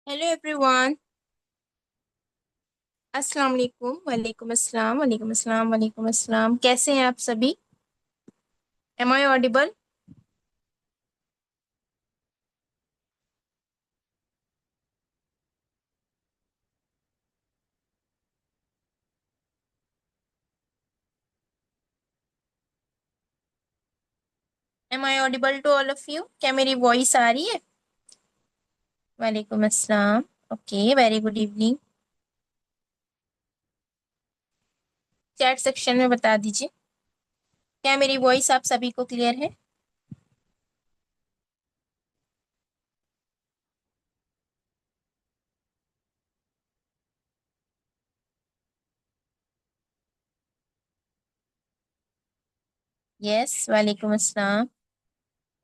Hello everyone. अस्सलाम वालेकुम। वालेकुम अस्सलाम, वालेकुम अस्सलाम, वालेकुम अस्सलाम। कैसे हैं आप सभी? Am I audible? Am I audible to all of you? क्या मेरी वॉइस आ रही है? वालेकुम अस्सलाम। Okay, very good evening. Chat section में बता दीजिए, क्या मेरी वॉइस आप सभी को क्लियर है? यस, वालेकुम अस्सलाम।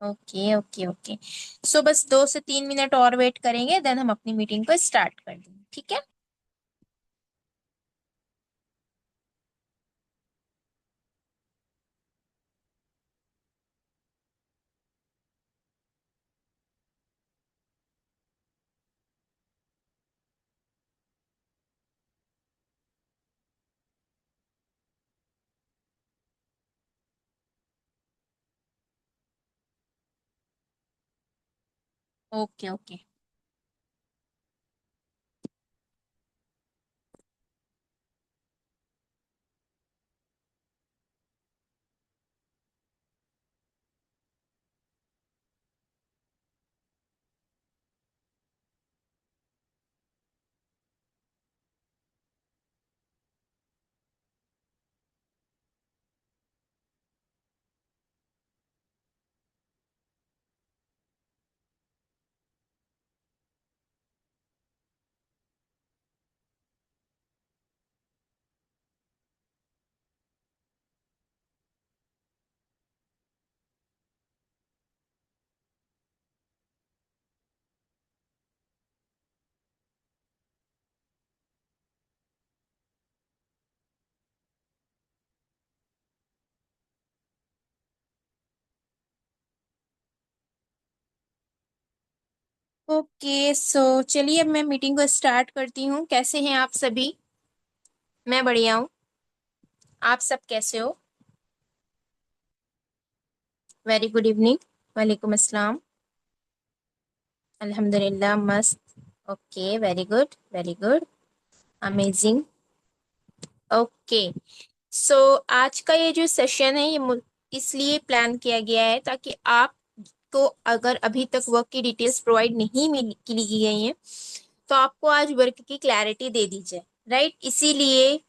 Okay okay okay. सो बस 2 से 3 मिनट और वेट करेंगे, देन हम अपनी मीटिंग को स्टार्ट कर देंगे, ठीक है? Okay okay. ओके सो चलिए, अब मैं मीटिंग को स्टार्ट करती हूँ। कैसे हैं आप सभी? मैं बढ़िया हूँ। आप सब कैसे हो? Very good evening. वालेकुम अस्सलाम। अल्हम्दुलिल्लाह, मस्त। Okay, very good, very good. Amazing. Okay so आज का ये जो सेशन है, ये इसलिए प्लान किया गया है ताकि आपको, अगर अभी तक वर्क की डिटेल्स प्रोवाइड नहीं मिली की गई हैं, तो आपको आज वर्क की क्लैरिटी दे दी जाए। राइट, इसीलिए।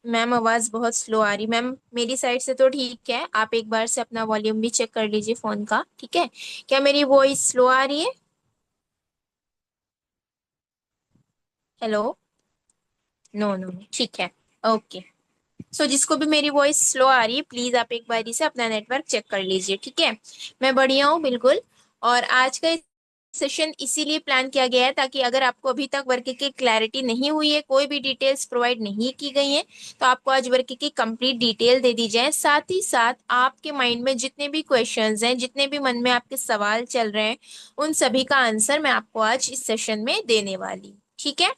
मैम, आवाज़ बहुत स्लो आ रही। मैम, मेरी साइड से तो ठीक है, आप एक बार से अपना वॉल्यूम भी चेक कर लीजिए फ़ोन का, ठीक है? क्या मेरी वॉइस स्लो आ रही है? हेलो? नो नो, ठीक है। ओके। सो जिसको भी मेरी वॉइस स्लो आ रही है, प्लीज़ आप एक बारी से अपना नेटवर्क चेक कर लीजिए, ठीक है? मैं बढ़िया हूँ, बिल्कुल। और आज का सेशन इसीलिए प्लान किया गया है ताकि अगर आपको अभी तक वर्क की क्लैरिटी नहीं हुई है, कोई भी डिटेल्स प्रोवाइड नहीं की गई है, तो आपको आज वर्क की कंप्लीट डिटेल दे दी जाए। साथ ही साथ आपके माइंड में जितने भी क्वेश्चंस हैं, जितने भी मन में आपके सवाल चल रहे हैं, उन सभी का आंसर मैं आपको आज इस सेशन में देने वाली हूँ, ठीक है?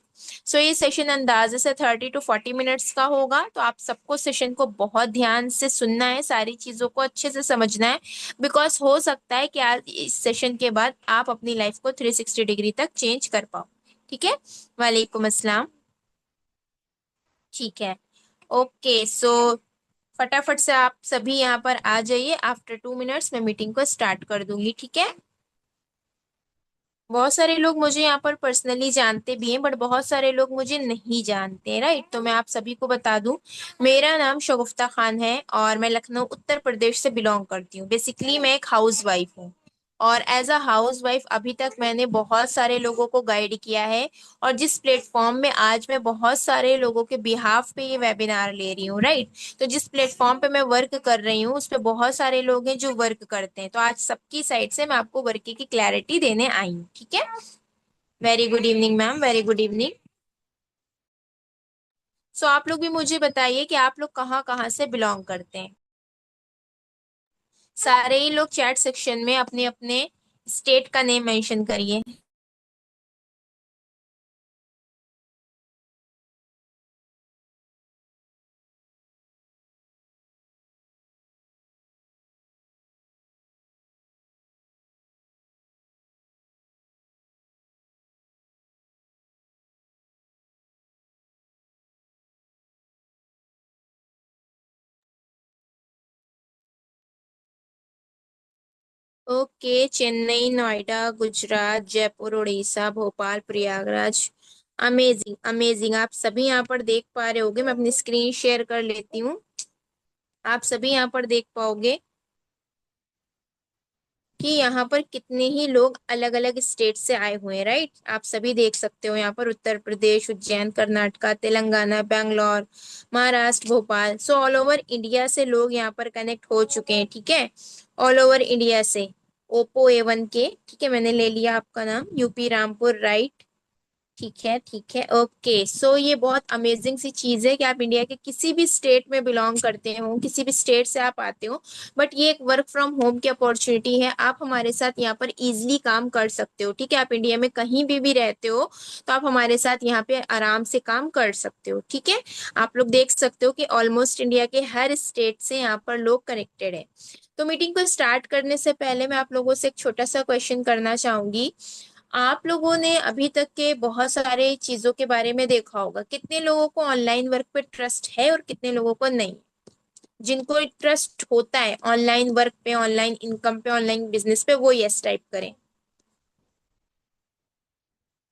सो ये सेशन अंदाजे से 30 to 40 मिनट्स का होगा, तो आप सबको सेशन को बहुत ध्यान से सुनना है, सारी चीज़ों को अच्छे से समझना है। बिकॉज हो सकता है कि आज इस सेशन के बाद आप अपनी लाइफ को 360 डिग्री तक चेंज कर पाओ, ठीक है? वालेकुम अस्सलाम। ठीक है। ओके सो फटाफट से आप सभी यहाँ पर आ जाइए। आफ्टर 2 मिनट्स मैं मीटिंग को स्टार्ट कर दूंगी, ठीक है? बहुत सारे लोग मुझे यहाँ पर पर्सनली जानते भी हैं, बट बहुत सारे लोग मुझे नहीं जानते, राइट? तो मैं आप सभी को बता दूं, मेरा नाम शगुफ्ता खान है और मैं लखनऊ उत्तर प्रदेश से बिलोंग करती हूँ। बेसिकली मैं एक हाउस वाइफ हूँ। और एज अ हाउस वाइफ अभी तक मैंने बहुत सारे लोगों को गाइड किया है। और जिस प्लेटफॉर्म में आज मैं बहुत सारे लोगों के बिहाफ पे ये वेबिनार ले रही हूँ, राइट? तो जिस प्लेटफॉर्म पे मैं वर्क कर रही हूँ, उस पे बहुत सारे लोग हैं जो वर्क करते हैं, तो आज सबकी साइड से मैं आपको वर्क की क्लैरिटी देने आई हूँ, ठीक है? Very good evening ma'am, very good evening. So आप लोग भी मुझे बताइए कि आप लोग कहाँ कहाँ से बिलोंग करते हैं। सारे ही लोग चैट सेक्शन में अपने अपने स्टेट का नेम मेंशन करिए। Okay, Chennai, Noida, Gujarat, Jaipur, Orissa, Bhopal, Prayagraj. Amazing amazing, आप सभी यहाँ पर देख पा रहे होगे। मैं अपनी स्क्रीन शेयर कर लेती हूँ, आप सभी यहाँ पर देख पाओगे कि यहाँ पर कितने ही लोग अलग अलग स्टेट से आए हुए हैं। राइट, आप सभी देख सकते हो यहाँ पर Uttar Pradesh, Ujjain, Karnataka, Telangana, Bangalore, Maharashtra, Bhopal. So all over India से लोग यहाँ पर कनेक्ट हो चुके हैं। ठीक है, ऑल ओवर इंडिया से। ओप्पो A1 के, ठीक है, मैंने ले लिया आपका नाम, यूपी रामपुर। राइट, ठीक है ठीक है, ओके। सो ये बहुत अमेजिंग सी चीज है कि आप इंडिया के किसी भी स्टेट में बिलोंग करते हो, किसी भी स्टेट से आप आते हो, बट ये एक वर्क फ्रॉम होम की अपॉर्चुनिटी है। आप हमारे साथ यहाँ पर इजीली काम कर सकते हो। ठीक है, आप इंडिया में कहीं भी रहते हो तो आप हमारे साथ यहाँ पे आराम से काम कर सकते हो। ठीक है, आप लोग देख सकते हो कि ऑलमोस्ट इंडिया के हर स्टेट से यहाँ पर लोग कनेक्टेड है। तो मीटिंग को स्टार्ट करने से पहले मैं आप लोगों से एक छोटा सा क्वेश्चन करना चाहूंगी। आप लोगों ने अभी तक के बहुत सारे चीजों के बारे में देखा होगा, कितने लोगों को ऑनलाइन वर्क पे ट्रस्ट है और कितने लोगों को नहीं। जिनको ट्रस्ट होता है ऑनलाइन वर्क पे, ऑनलाइन इनकम पे, ऑनलाइन बिजनेस पे, वो यस टाइप करें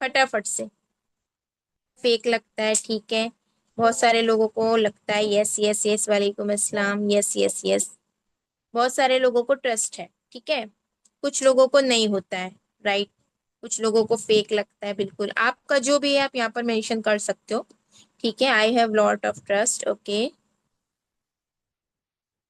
फटाफट से। फेक लगता है, ठीक है। बहुत सारे लोगों को लगता है यस यस यस, वालेकुम अस्सलाम, यस यस यस। बहुत सारे लोगों को ट्रस्ट है, ठीक है। कुछ लोगों को नहीं होता है। राइट, कुछ लोगों को फेक लगता है। बिल्कुल, आपका जो भी है आप यहाँ पर मेंशन कर सकते हो। ठीक है, I have lot of trust, okay.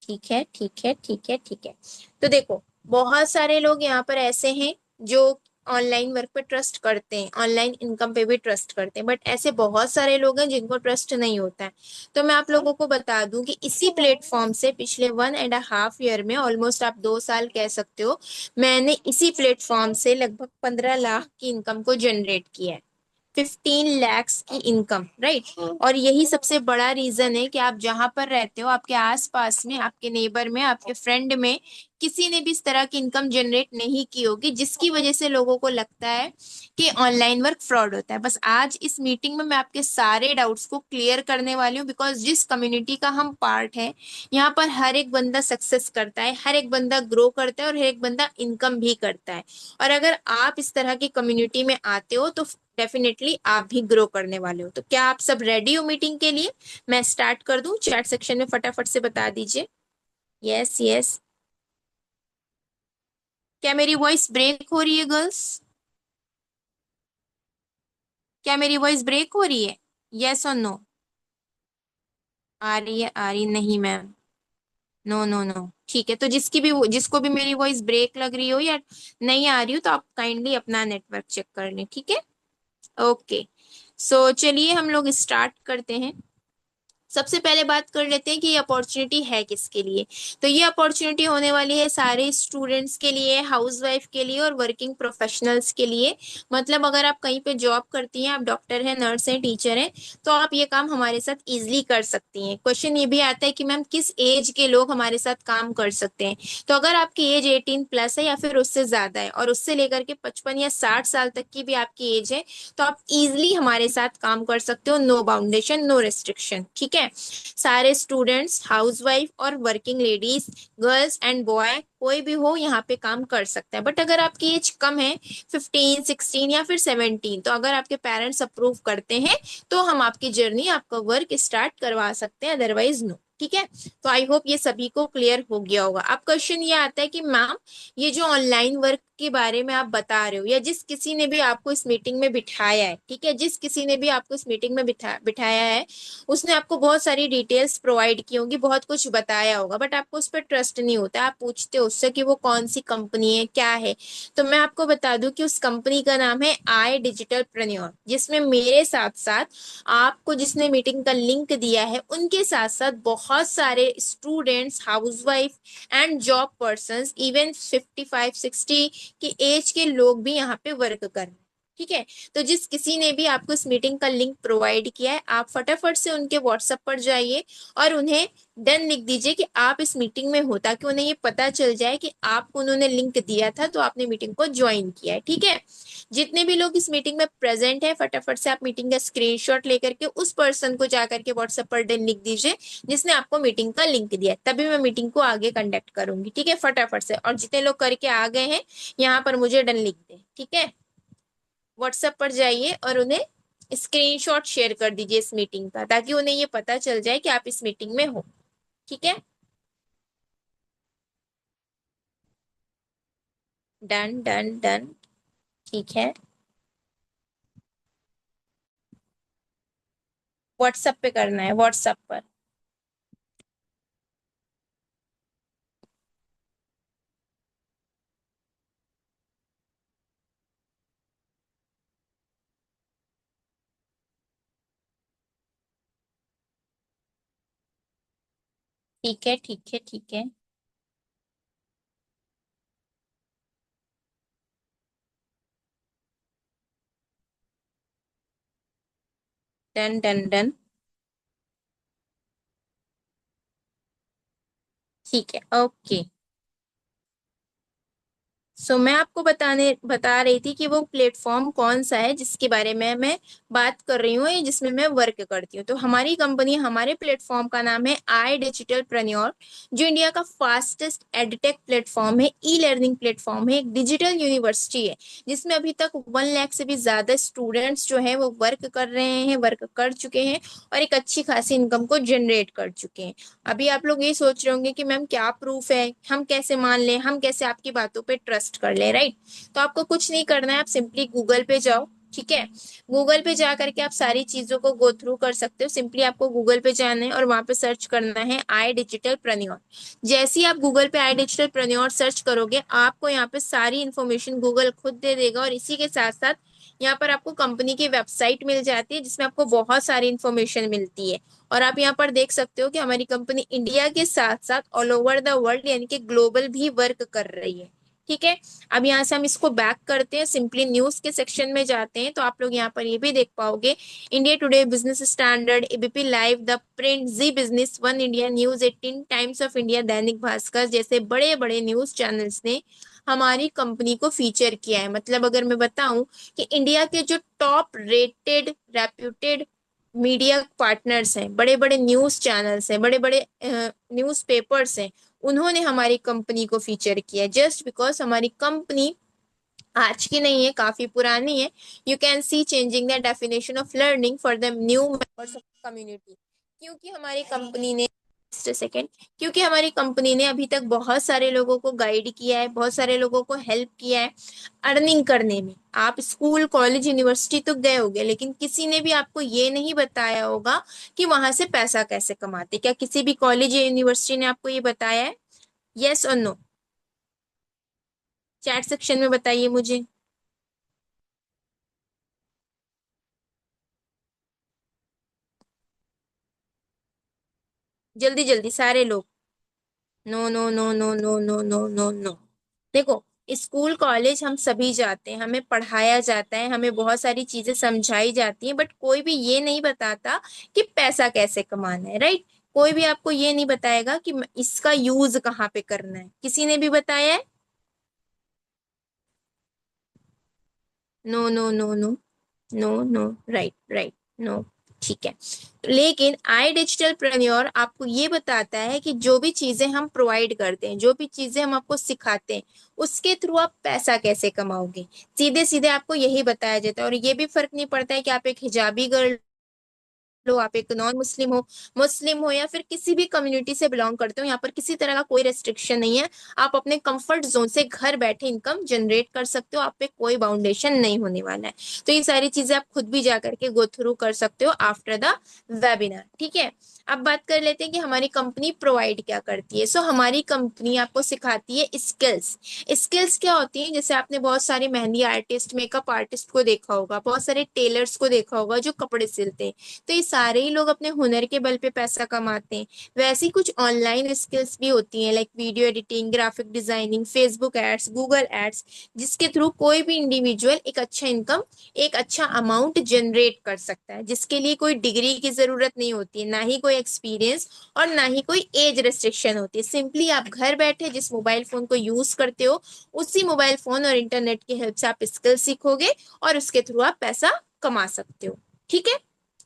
ठीक है ठीक है ठीक है ठीक है। तो देखो, बहुत सारे लोग यहाँ पर ऐसे हैं जो ऑनलाइन वर्क पे ट्रस्ट करते हैं, ऑनलाइन इनकम पे भी ट्रस्ट करते हैं, बट ऐसे बहुत सारे लोग हैं जिनको ट्रस्ट नहीं होता है। तो मैं आप लोगों को बता दूं कि इसी प्लेटफॉर्म से पिछले 1.5 ईयर में, ऑलमोस्ट आप 2 साल कह सकते हो, मैंने इसी प्लेटफॉर्म से लगभग 15 लाख की इनकम को जनरेट किया है। 15 lakhs की इनकम, राइट। और यही सबसे बड़ा रीजन है कि आप जहां पर रहते हो, आपके आसपास में, आपके नेबर में, आपके फ्रेंड में किसी ने भी इस तरह की इनकम जनरेट नहीं की होगी, जिसकी वजह से लोगों को लगता है कि ऑनलाइन वर्क फ्रॉड होता है। बस आज इस मीटिंग में मैं आपके सारे डाउट्स को क्लियर करने वाली हूँ, बिकॉज जिस कम्युनिटी का हम पार्ट है, यहाँ पर हर एक बंदा सक्सेस करता है, हर एक बंदा ग्रो करता है और हर एक बंदा इनकम भी करता है। और अगर आप इस तरह की कम्युनिटी में आते हो तो डेफिनेटली आप भी ग्रो करने वाले हो। तो क्या आप सब रेडी हो मीटिंग के लिए? मैं स्टार्ट कर दूं? चैट सेक्शन में फटाफट से बता दीजिए यस यस। क्या मेरी वॉइस ब्रेक हो रही है गर्ल्स? क्या मेरी वॉइस ब्रेक हो रही है? यस और नो? आ रही है, आ रही नहीं मैम? नो नो नो, ठीक है। तो जिसको भी मेरी वॉइस ब्रेक लग रही हो या नहीं आ रही हो, तो आप काइंडली अपना नेटवर्क चेक कर लें, ठीक है। ओके, सो चलिए हम लोग स्टार्ट करते हैं। सबसे पहले बात कर लेते हैं कि ये अपॉर्चुनिटी है किसके लिए। तो ये अपॉर्चुनिटी होने वाली है सारे स्टूडेंट्स के लिए, हाउसवाइफ के लिए और वर्किंग प्रोफेशनल्स के लिए। मतलब अगर आप कहीं पे जॉब करती हैं, आप डॉक्टर हैं, नर्स हैं, टीचर हैं, तो आप ये काम हमारे साथ इजीली कर सकती हैं। क्वेश्चन ये भी आता है कि मैम किस एज के लोग हमारे साथ काम कर सकते हैं। तो अगर आपकी एज 18+ है या फिर उससे ज्यादा है, और उससे लेकर के 55 या 60 साल तक की भी आपकी एज है, तो आप इजिली हमारे साथ काम कर सकते हो। नो बाउंडेशन, नो रिस्ट्रिक्शन, ठीक है। सारे स्टूडेंट्स, हाउसवाइफ और working ladies, girls and boy, कोई भी हो यहाँ पे काम कर सकता है। बट अगर आपकी एज कम है, 15, 16 या फिर 17, तो अगर आपके पेरेंट्स अप्रूव करते हैं तो हम आपकी जर्नी, आपका वर्क स्टार्ट करवा सकते हैं, अदरवाइज नो, ठीक है। तो आई होप ये सभी को क्लियर हो गया होगा। अब क्वेश्चन ये आता है कि मैम, ये जो ऑनलाइन वर्क के बारे में आप बता रहे हो, या जिस किसी ने भी आपको इस मीटिंग में बिठाया है, ठीक है, जिस किसी ने भी आपको इस मीटिंग में बिठाया है, उसने आपको बहुत सारी डिटेल्स प्रोवाइड की होंगी, बहुत कुछ बताया होगा, बट आपको उस पर ट्रस्ट नहीं होता। आप पूछते हो उससे कि वो कौन सी कंपनी है, क्या है। तो मैं आपको बता दूं कि उस कंपनी का नाम है आई डिजिटल प्रन्योर, जिसमें मेरे साथ साथ आपको जिसने मीटिंग का लिंक दिया है, उनके साथ साथ बहुत सारे students, housewife and job person, even 55, 60 की एज के लोग भी यहाँ पे वर्क कर रहे हैं। ठीक है। तो जिस किसी ने भी आपको इस मीटिंग का लिंक प्रोवाइड किया है, आप फटाफट से उनके व्हाट्सएप पर जाइए और उन्हें डन लिख दीजिए कि आप इस मीटिंग में हो, ताकि उन्हें ये पता चल जाए कि आपको उन्होंने लिंक दिया था तो आपने मीटिंग को ज्वाइन किया है। ठीक है। जितने भी लोग इस मीटिंग में प्रेजेंट है, फटाफट से आप मीटिंग का स्क्रीनशॉट लेकर के उस पर्सन को जाकर के व्हाट्सएप पर डन लिख दीजिए जिसने आपको मीटिंग का लिंक दिया है, तभी मैं मीटिंग को आगे कंडक्ट करूंगी। ठीक है, फटाफट से। और जितने लोग करके आ गए हैं यहाँ पर मुझे डन लिख दें। ठीक है, व्हाट्सएप पर जाइए और उन्हें स्क्रीनशॉट शेयर कर दीजिए इस मीटिंग का, ताकि उन्हें ये पता चल जाए कि आप इस मीटिंग में हो। ठीक है, डन डन डन। ठीक है, व्हाट्सएप पे करना है, व्हाट्सएप पर। ठीक है ठीक है ठीक है। Done done done. ठीक है, ओके। मैं आपको बता रही थी कि वो प्लेटफॉर्म कौन सा है जिसके बारे में मैं बात कर रही हूँ, जिसमें मैं वर्क करती हूँ। तो हमारी कंपनी, हमारे प्लेटफॉर्म का नाम है आई डिजिटल प्रन्योर, जो इंडिया का फास्टेस्ट एडटेक प्लेटफॉर्म है, ई लर्निंग प्लेटफॉर्म है, एक डिजिटल यूनिवर्सिटी है जिसमें अभी तक 1 लाख से भी ज्यादा स्टूडेंट्स जो है वो वर्क कर रहे हैं, वर्क कर चुके हैं और एक अच्छी खासी इनकम को जनरेट कर चुके हैं। अभी आप लोग ये सोच रहे होंगे कि मैम क्या प्रूफ है, हम कैसे मान लें, हम कैसे आपकी बातों पे ट्रस्ट कर ले, राइट। तो आपको कुछ नहीं करना है, आप सिंपली गूगल पे जाओ। ठीक है, गूगल पे जा करके आप सारी चीजों को गो थ्रू कर सकते हो। सिंपली आपको गूगल पे जाना है और वहां पे सर्च करना है आई डिजिटल प्रन्योर। जैसे ही आप गूगल पे आई डिजिटल प्रन्योर सर्च करोगे, आपको यहाँ पे सारी इन्फॉर्मेशन गूगल खुद दे देगा, और इसी के साथ साथ यहाँ पर आपको कंपनी की वेबसाइट मिल जाती है जिसमें आपको बहुत सारी इन्फॉर्मेशन मिलती है। और आप यहाँ पर देख सकते हो कि हमारी कंपनी इंडिया के साथ साथ ऑल ओवर द वर्ल्ड यानी कि ग्लोबल भी वर्क कर रही है। ठीक है, अब यहाँ से हम इसको बैक करते हैं, सिंपली न्यूज के सेक्शन में जाते हैं, तो आप लोग यहाँ पर ये भी देख पाओगे, India Today, Business Standard, ABP Live, The Print, Zee Business, One India, News 18, Times of India, Dainik Bhaskar जैसे बड़े बड़े न्यूज चैनल्स ने हमारी कंपनी को फीचर किया है। मतलब अगर मैं बताऊं कि इंडिया के जो top rated reputed media partners हैं, बड़े बड़े न्यूज चैनल्स हैं, बड़े बड़े न्यूज पेपर्स हैं, उन्होंने हमारी कंपनी को फीचर किया, जस्ट बिकॉज हमारी कंपनी आज की नहीं है, काफी पुरानी है। You can C changing the definition of learning for the new members of community. क्योंकि हमारी कंपनी ने, जस्ट सेकेंड, क्योंकि हमारी कंपनी ने अभी तक बहुत सारे लोगों को गाइड किया है, बहुत सारे लोगों को हेल्प किया है अर्निंग करने में। आप स्कूल कॉलेज यूनिवर्सिटी तो गए होगे, लेकिन किसी ने भी आपको ये नहीं बताया होगा कि वहां से पैसा कैसे कमाते। क्या किसी भी कॉलेज या यूनिवर्सिटी ने आपको ये बताया है? यस और नो, चैट सेक्शन में बताइए मुझे। जल्दी जल्दी सारे लोग। No no no no no no no no no. देखो, स्कूल कॉलेज हम सभी जाते हैं, हमें पढ़ाया जाता है, हमें बहुत सारी चीजें समझाई जाती हैं, बट कोई भी ये नहीं बताता कि पैसा कैसे कमाना है, राइट। कोई भी आपको ये नहीं बताएगा कि इसका यूज कहाँ पे करना है, किसी ने भी बताया है? No no no no no no, right right, no. ठीक है, लेकिन आई डिजिटल प्रेन्योर आपको ये बताता है कि जो भी चीजें हम प्रोवाइड करते हैं, जो भी चीजें हम आपको सिखाते हैं, उसके थ्रू आप पैसा कैसे कमाओगे, सीधे सीधे आपको यही बताया जाता है। और ये भी फर्क नहीं पड़ता है कि आप एक हिजाबी गर्ल लो, आप एक नॉन मुस्लिम हो, मुस्लिम हो या फिर किसी भी कम्युनिटी से बिलोंग करते हो, यहाँ पर किसी तरह का कोई रेस्ट्रिक्शन नहीं है। आप अपने कंफर्ट जोन से घर बैठे इनकम जनरेट कर सकते हो, आप पे कोई बाउंडेशन नहीं होने वाला है। तो ये सारी चीजें आप खुद भी जा करके गो थ्रू कर सकते हो आफ्टर द वेबिनार। ठीक है, अब बात कर लेते हैं कि हमारी कंपनी प्रोवाइड क्या करती है। हमारी कंपनी आपको सिखाती है स्किल्स। स्किल्स क्या होती हैं? जैसे आपने बहुत सारे मेहंदी आर्टिस्ट, मेकअप आर्टिस्ट को देखा होगा, बहुत सारे टेलर्स को देखा होगा जो कपड़े सिलते हैं। तो ये सारे ही लोग अपने हुनर के बल पे पैसा कमाते हैं, वैसी कुछ ऑनलाइन स्किल्स भी होती हैं, like video editing, graphic designing, Facebook ads, Google ads, जिसके थ्रू कोई भी इंडिविजुअल एक अच्छा इनकम, एक अच्छा अमाउंट जनरेट कर सकता है, जिसके लिए कोई डिग्री की जरूरत नहीं होती है, ना ही कोई एक्सपीरियंस और ना ही कोई एज रेस्ट्रिक्शन होती है। सिंपली आप घर बैठे जिस मोबाइल फोन को यूज करते हो, उसी मोबाइल फोन और इंटरनेट की हेल्प से आप स्किल सीखोगे और उसके थ्रू आप पैसा कमा सकते हो। ठीक है।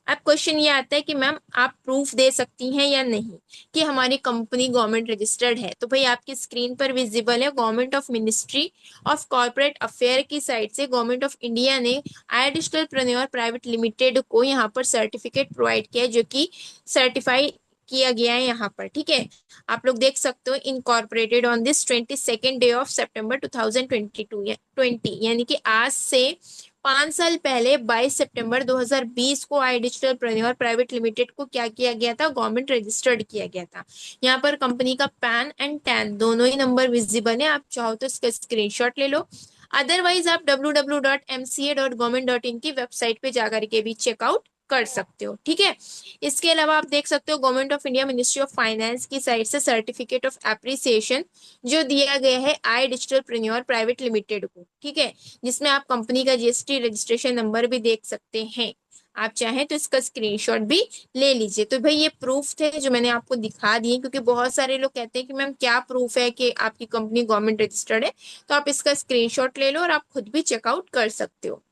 अब क्वेश्चन ये आता है कि मैम आप प्रूफ दे सकती हैं या नहीं कि हमारी कंपनी गवर्नमेंट रजिस्टर्ड है। तो भाई आपकी स्क्रीन पर विजिबल है, government of ministry of corporate affair की साइड से गवर्नमेंट ऑफ इंडिया ने आई डिजिटल प्रेन्योर प्राइवेट लिमिटेड को यहाँ पर सर्टिफिकेट प्रोवाइड किया है, जो कि सर्टिफाई किया गया है यहाँ पर। ठीक है, आप लोग देख सकते हो, incorporated on this 22nd day of September 2022 20, यानी कि आज से 5 साल पहले 22 सितंबर 2020 को आई डिजिटल प्रेन्योर प्राइवेट लिमिटेड को क्या किया गया था, गवर्नमेंट रजिस्टर्ड किया गया था। यहाँ पर कंपनी का पैन एंड टैन दोनों ही नंबर विजिबल है, आप चाहो तो इसका स्क्रीनशॉट ले लो। अदरवाइज आप www.mca.government.in की वेबसाइट पे जाकर के भी चेकआउट कर सकते हो। ठीक है, इसके अलावा आप देख सकते हो government of India ministry of finance की साइड से सर्टिफिकेट ऑफ एप्रिसिएशन जो दिया गया है आई डिजिटल प्रेन्योर प्राइवेट लिमिटेड को। ठीक है, जिसमें आप कंपनी का जीएसटी रजिस्ट्रेशन नंबर भी देख सकते हैं, आप चाहें तो इसका स्क्रीनशॉट भी ले लीजिए। तो भाई ये प्रूफ थे जो मैंने आपको दिखा दिए, क्योंकि बहुत सारे लोग कहते हैं कि मैम क्या प्रूफ है कि आपकी कंपनी गवर्नमेंट रजिस्टर्ड है, तो आप इसका स्क्रीनशॉट ले लो और आप खुद भी चेकआउट कर सकते हो।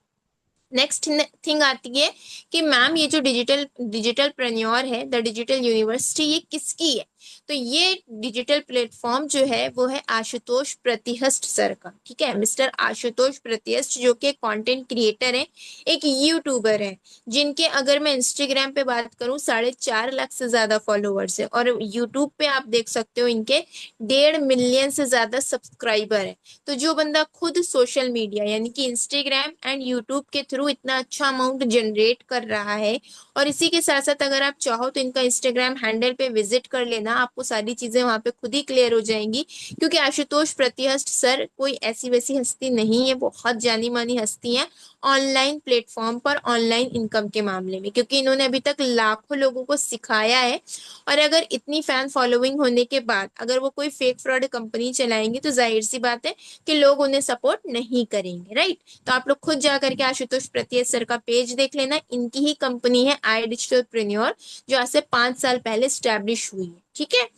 नेक्स्ट थिंग आती है कि मैम ये जो डिजिटल डिजिटल प्रेन्योर है, द डिजिटल यूनिवर्सिटी, ये किसकी है। तो ये डिजिटल प्लेटफॉर्म जो है वो है आशुतोष प्रतिहस्त सर का। ठीक है, मिस्टर आशुतोष प्रतिहस्त जो कि कंटेंट क्रिएटर है, एक यूट्यूबर है, जिनके अगर मैं इंस्टाग्राम पे बात करूं 4.5 लाख से ज्यादा फॉलोअर्स है, और यूट्यूब पे आप देख सकते हो इनके 1.5 मिलियन से ज्यादा सब्सक्राइबर है। तो जो बंदा खुद सोशल मीडिया यानी कि इंस्टाग्राम एंड यूट्यूब के थ्रू इतना अच्छा अमाउंट जनरेट कर रहा है, और इसी के साथ साथ अगर आप चाहो तो इनका इंस्टाग्राम हैंडल पे विजिट कर लेना, आपको सारी चीजें वहां पे खुद ही क्लियर हो जाएंगी। क्योंकि आशुतोष प्रतिहस्त सर कोई ऐसी वैसी हस्ती नहीं है, बहुत जानी मानी हस्ती है ऑनलाइन प्लेटफॉर्म पर ऑनलाइन इनकम के मामले में, क्योंकि इन्होंने अभी तक लाखों लोगों को सिखाया है। और अगर इतनी फैन फॉलोइंग होने के बाद अगर वो कोई फेक फ्रॉड कंपनी चलाएंगे तो जाहिर सी बात है कि लोग उन्हें सपोर्ट नहीं करेंगे, राइट। तो आप लोग खुद जा करके आशुतोष प्रतिहत सर का पेज देख लेना, इनकी ही कंपनी है आई डिजिटल प्रेन्योर, जो आज से 5 साल पहले स्टैब्लिश हुई है। ठीक है,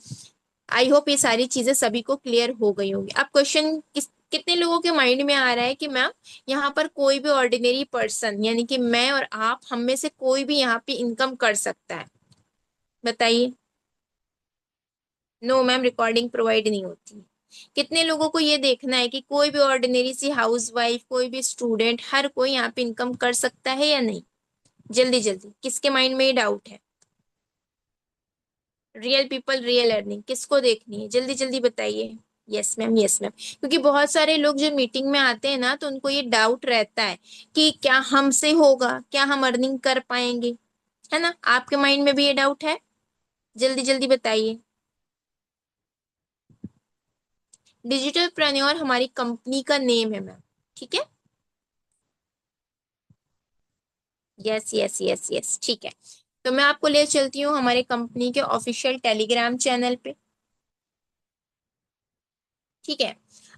आई होप ये सारी चीजें सभी को क्लियर हो गई होंगी। अब क्वेश्चन कितने लोगों के माइंड में आ रहा है कि मैम यहाँ पर कोई भी ऑर्डिनरी पर्सन यानी कि मैं और आप, हम में से कोई भी यहाँ पे इनकम कर सकता है, बताइए। नो मैम, रिकॉर्डिंग प्रोवाइड नहीं होती। कितने लोगों को ये देखना है कि कोई भी ऑर्डिनरी सी हाउसवाइफ, कोई भी स्टूडेंट, हर कोई यहाँ पे इनकम कर सकता है या नहीं? जल्दी जल्दी, किसके माइंड में ये डाउट है? रियल पीपल रियल अर्निंग किसको देखनी है, जल्दी जल्दी बताइए। यस मैम, यस मैम, क्योंकि बहुत सारे लोग जो मीटिंग में आते हैं ना, तो उनको ये डाउट रहता है कि क्या हमसे होगा, क्या हम अर्निंग कर पाएंगे, है ना। आपके माइंड में भी ये डाउट है? जल्दी जल्दी बताइए। डिजिटल प्रेन्योर हमारी कंपनी का नेम है मैम। ठीक है, यस यस यस यस, ठीक है। तो मैं आपको ले चलती हूँ हमारे कंपनी के ऑफिशियल टेलीग्राम चैनल पे। ठीक है,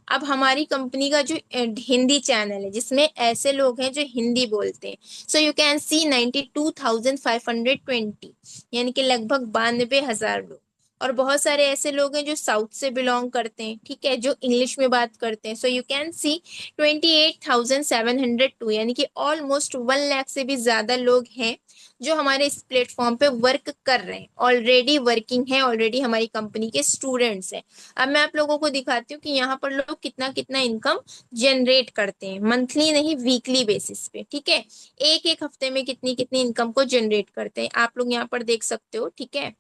अब हमारी कंपनी का जो हिंदी चैनल है, जिसमें ऐसे लोग हैं जो हिंदी बोलते हैं, सो यू कैन सी 92,520, यानी कि लगभग 92,000 लोग। और बहुत सारे ऐसे लोग हैं जो साउथ से बिलोंग करते हैं, ठीक है, जो इंग्लिश में बात करते हैं, सो यू कैन सी 28,702, यानी कि ऑलमोस्ट 1 लाख से भी ज्यादा लोग हैं जो हमारे इस प्लेटफॉर्म पे वर्क कर रहे हैं, ऑलरेडी वर्किंग है, ऑलरेडी हमारी कंपनी के स्टूडेंट्स हैं। अब मैं आप लोगों को दिखाती हूँ कि यहाँ पर लोग कितना कितना इनकम जनरेट करते हैं, मंथली नहीं वीकली बेसिस पे। ठीक है, एक एक हफ्ते में कितनी कितनी इनकम को जनरेट करते हैं, आप लोग यहाँ पर देख सकते हो। ठीक है,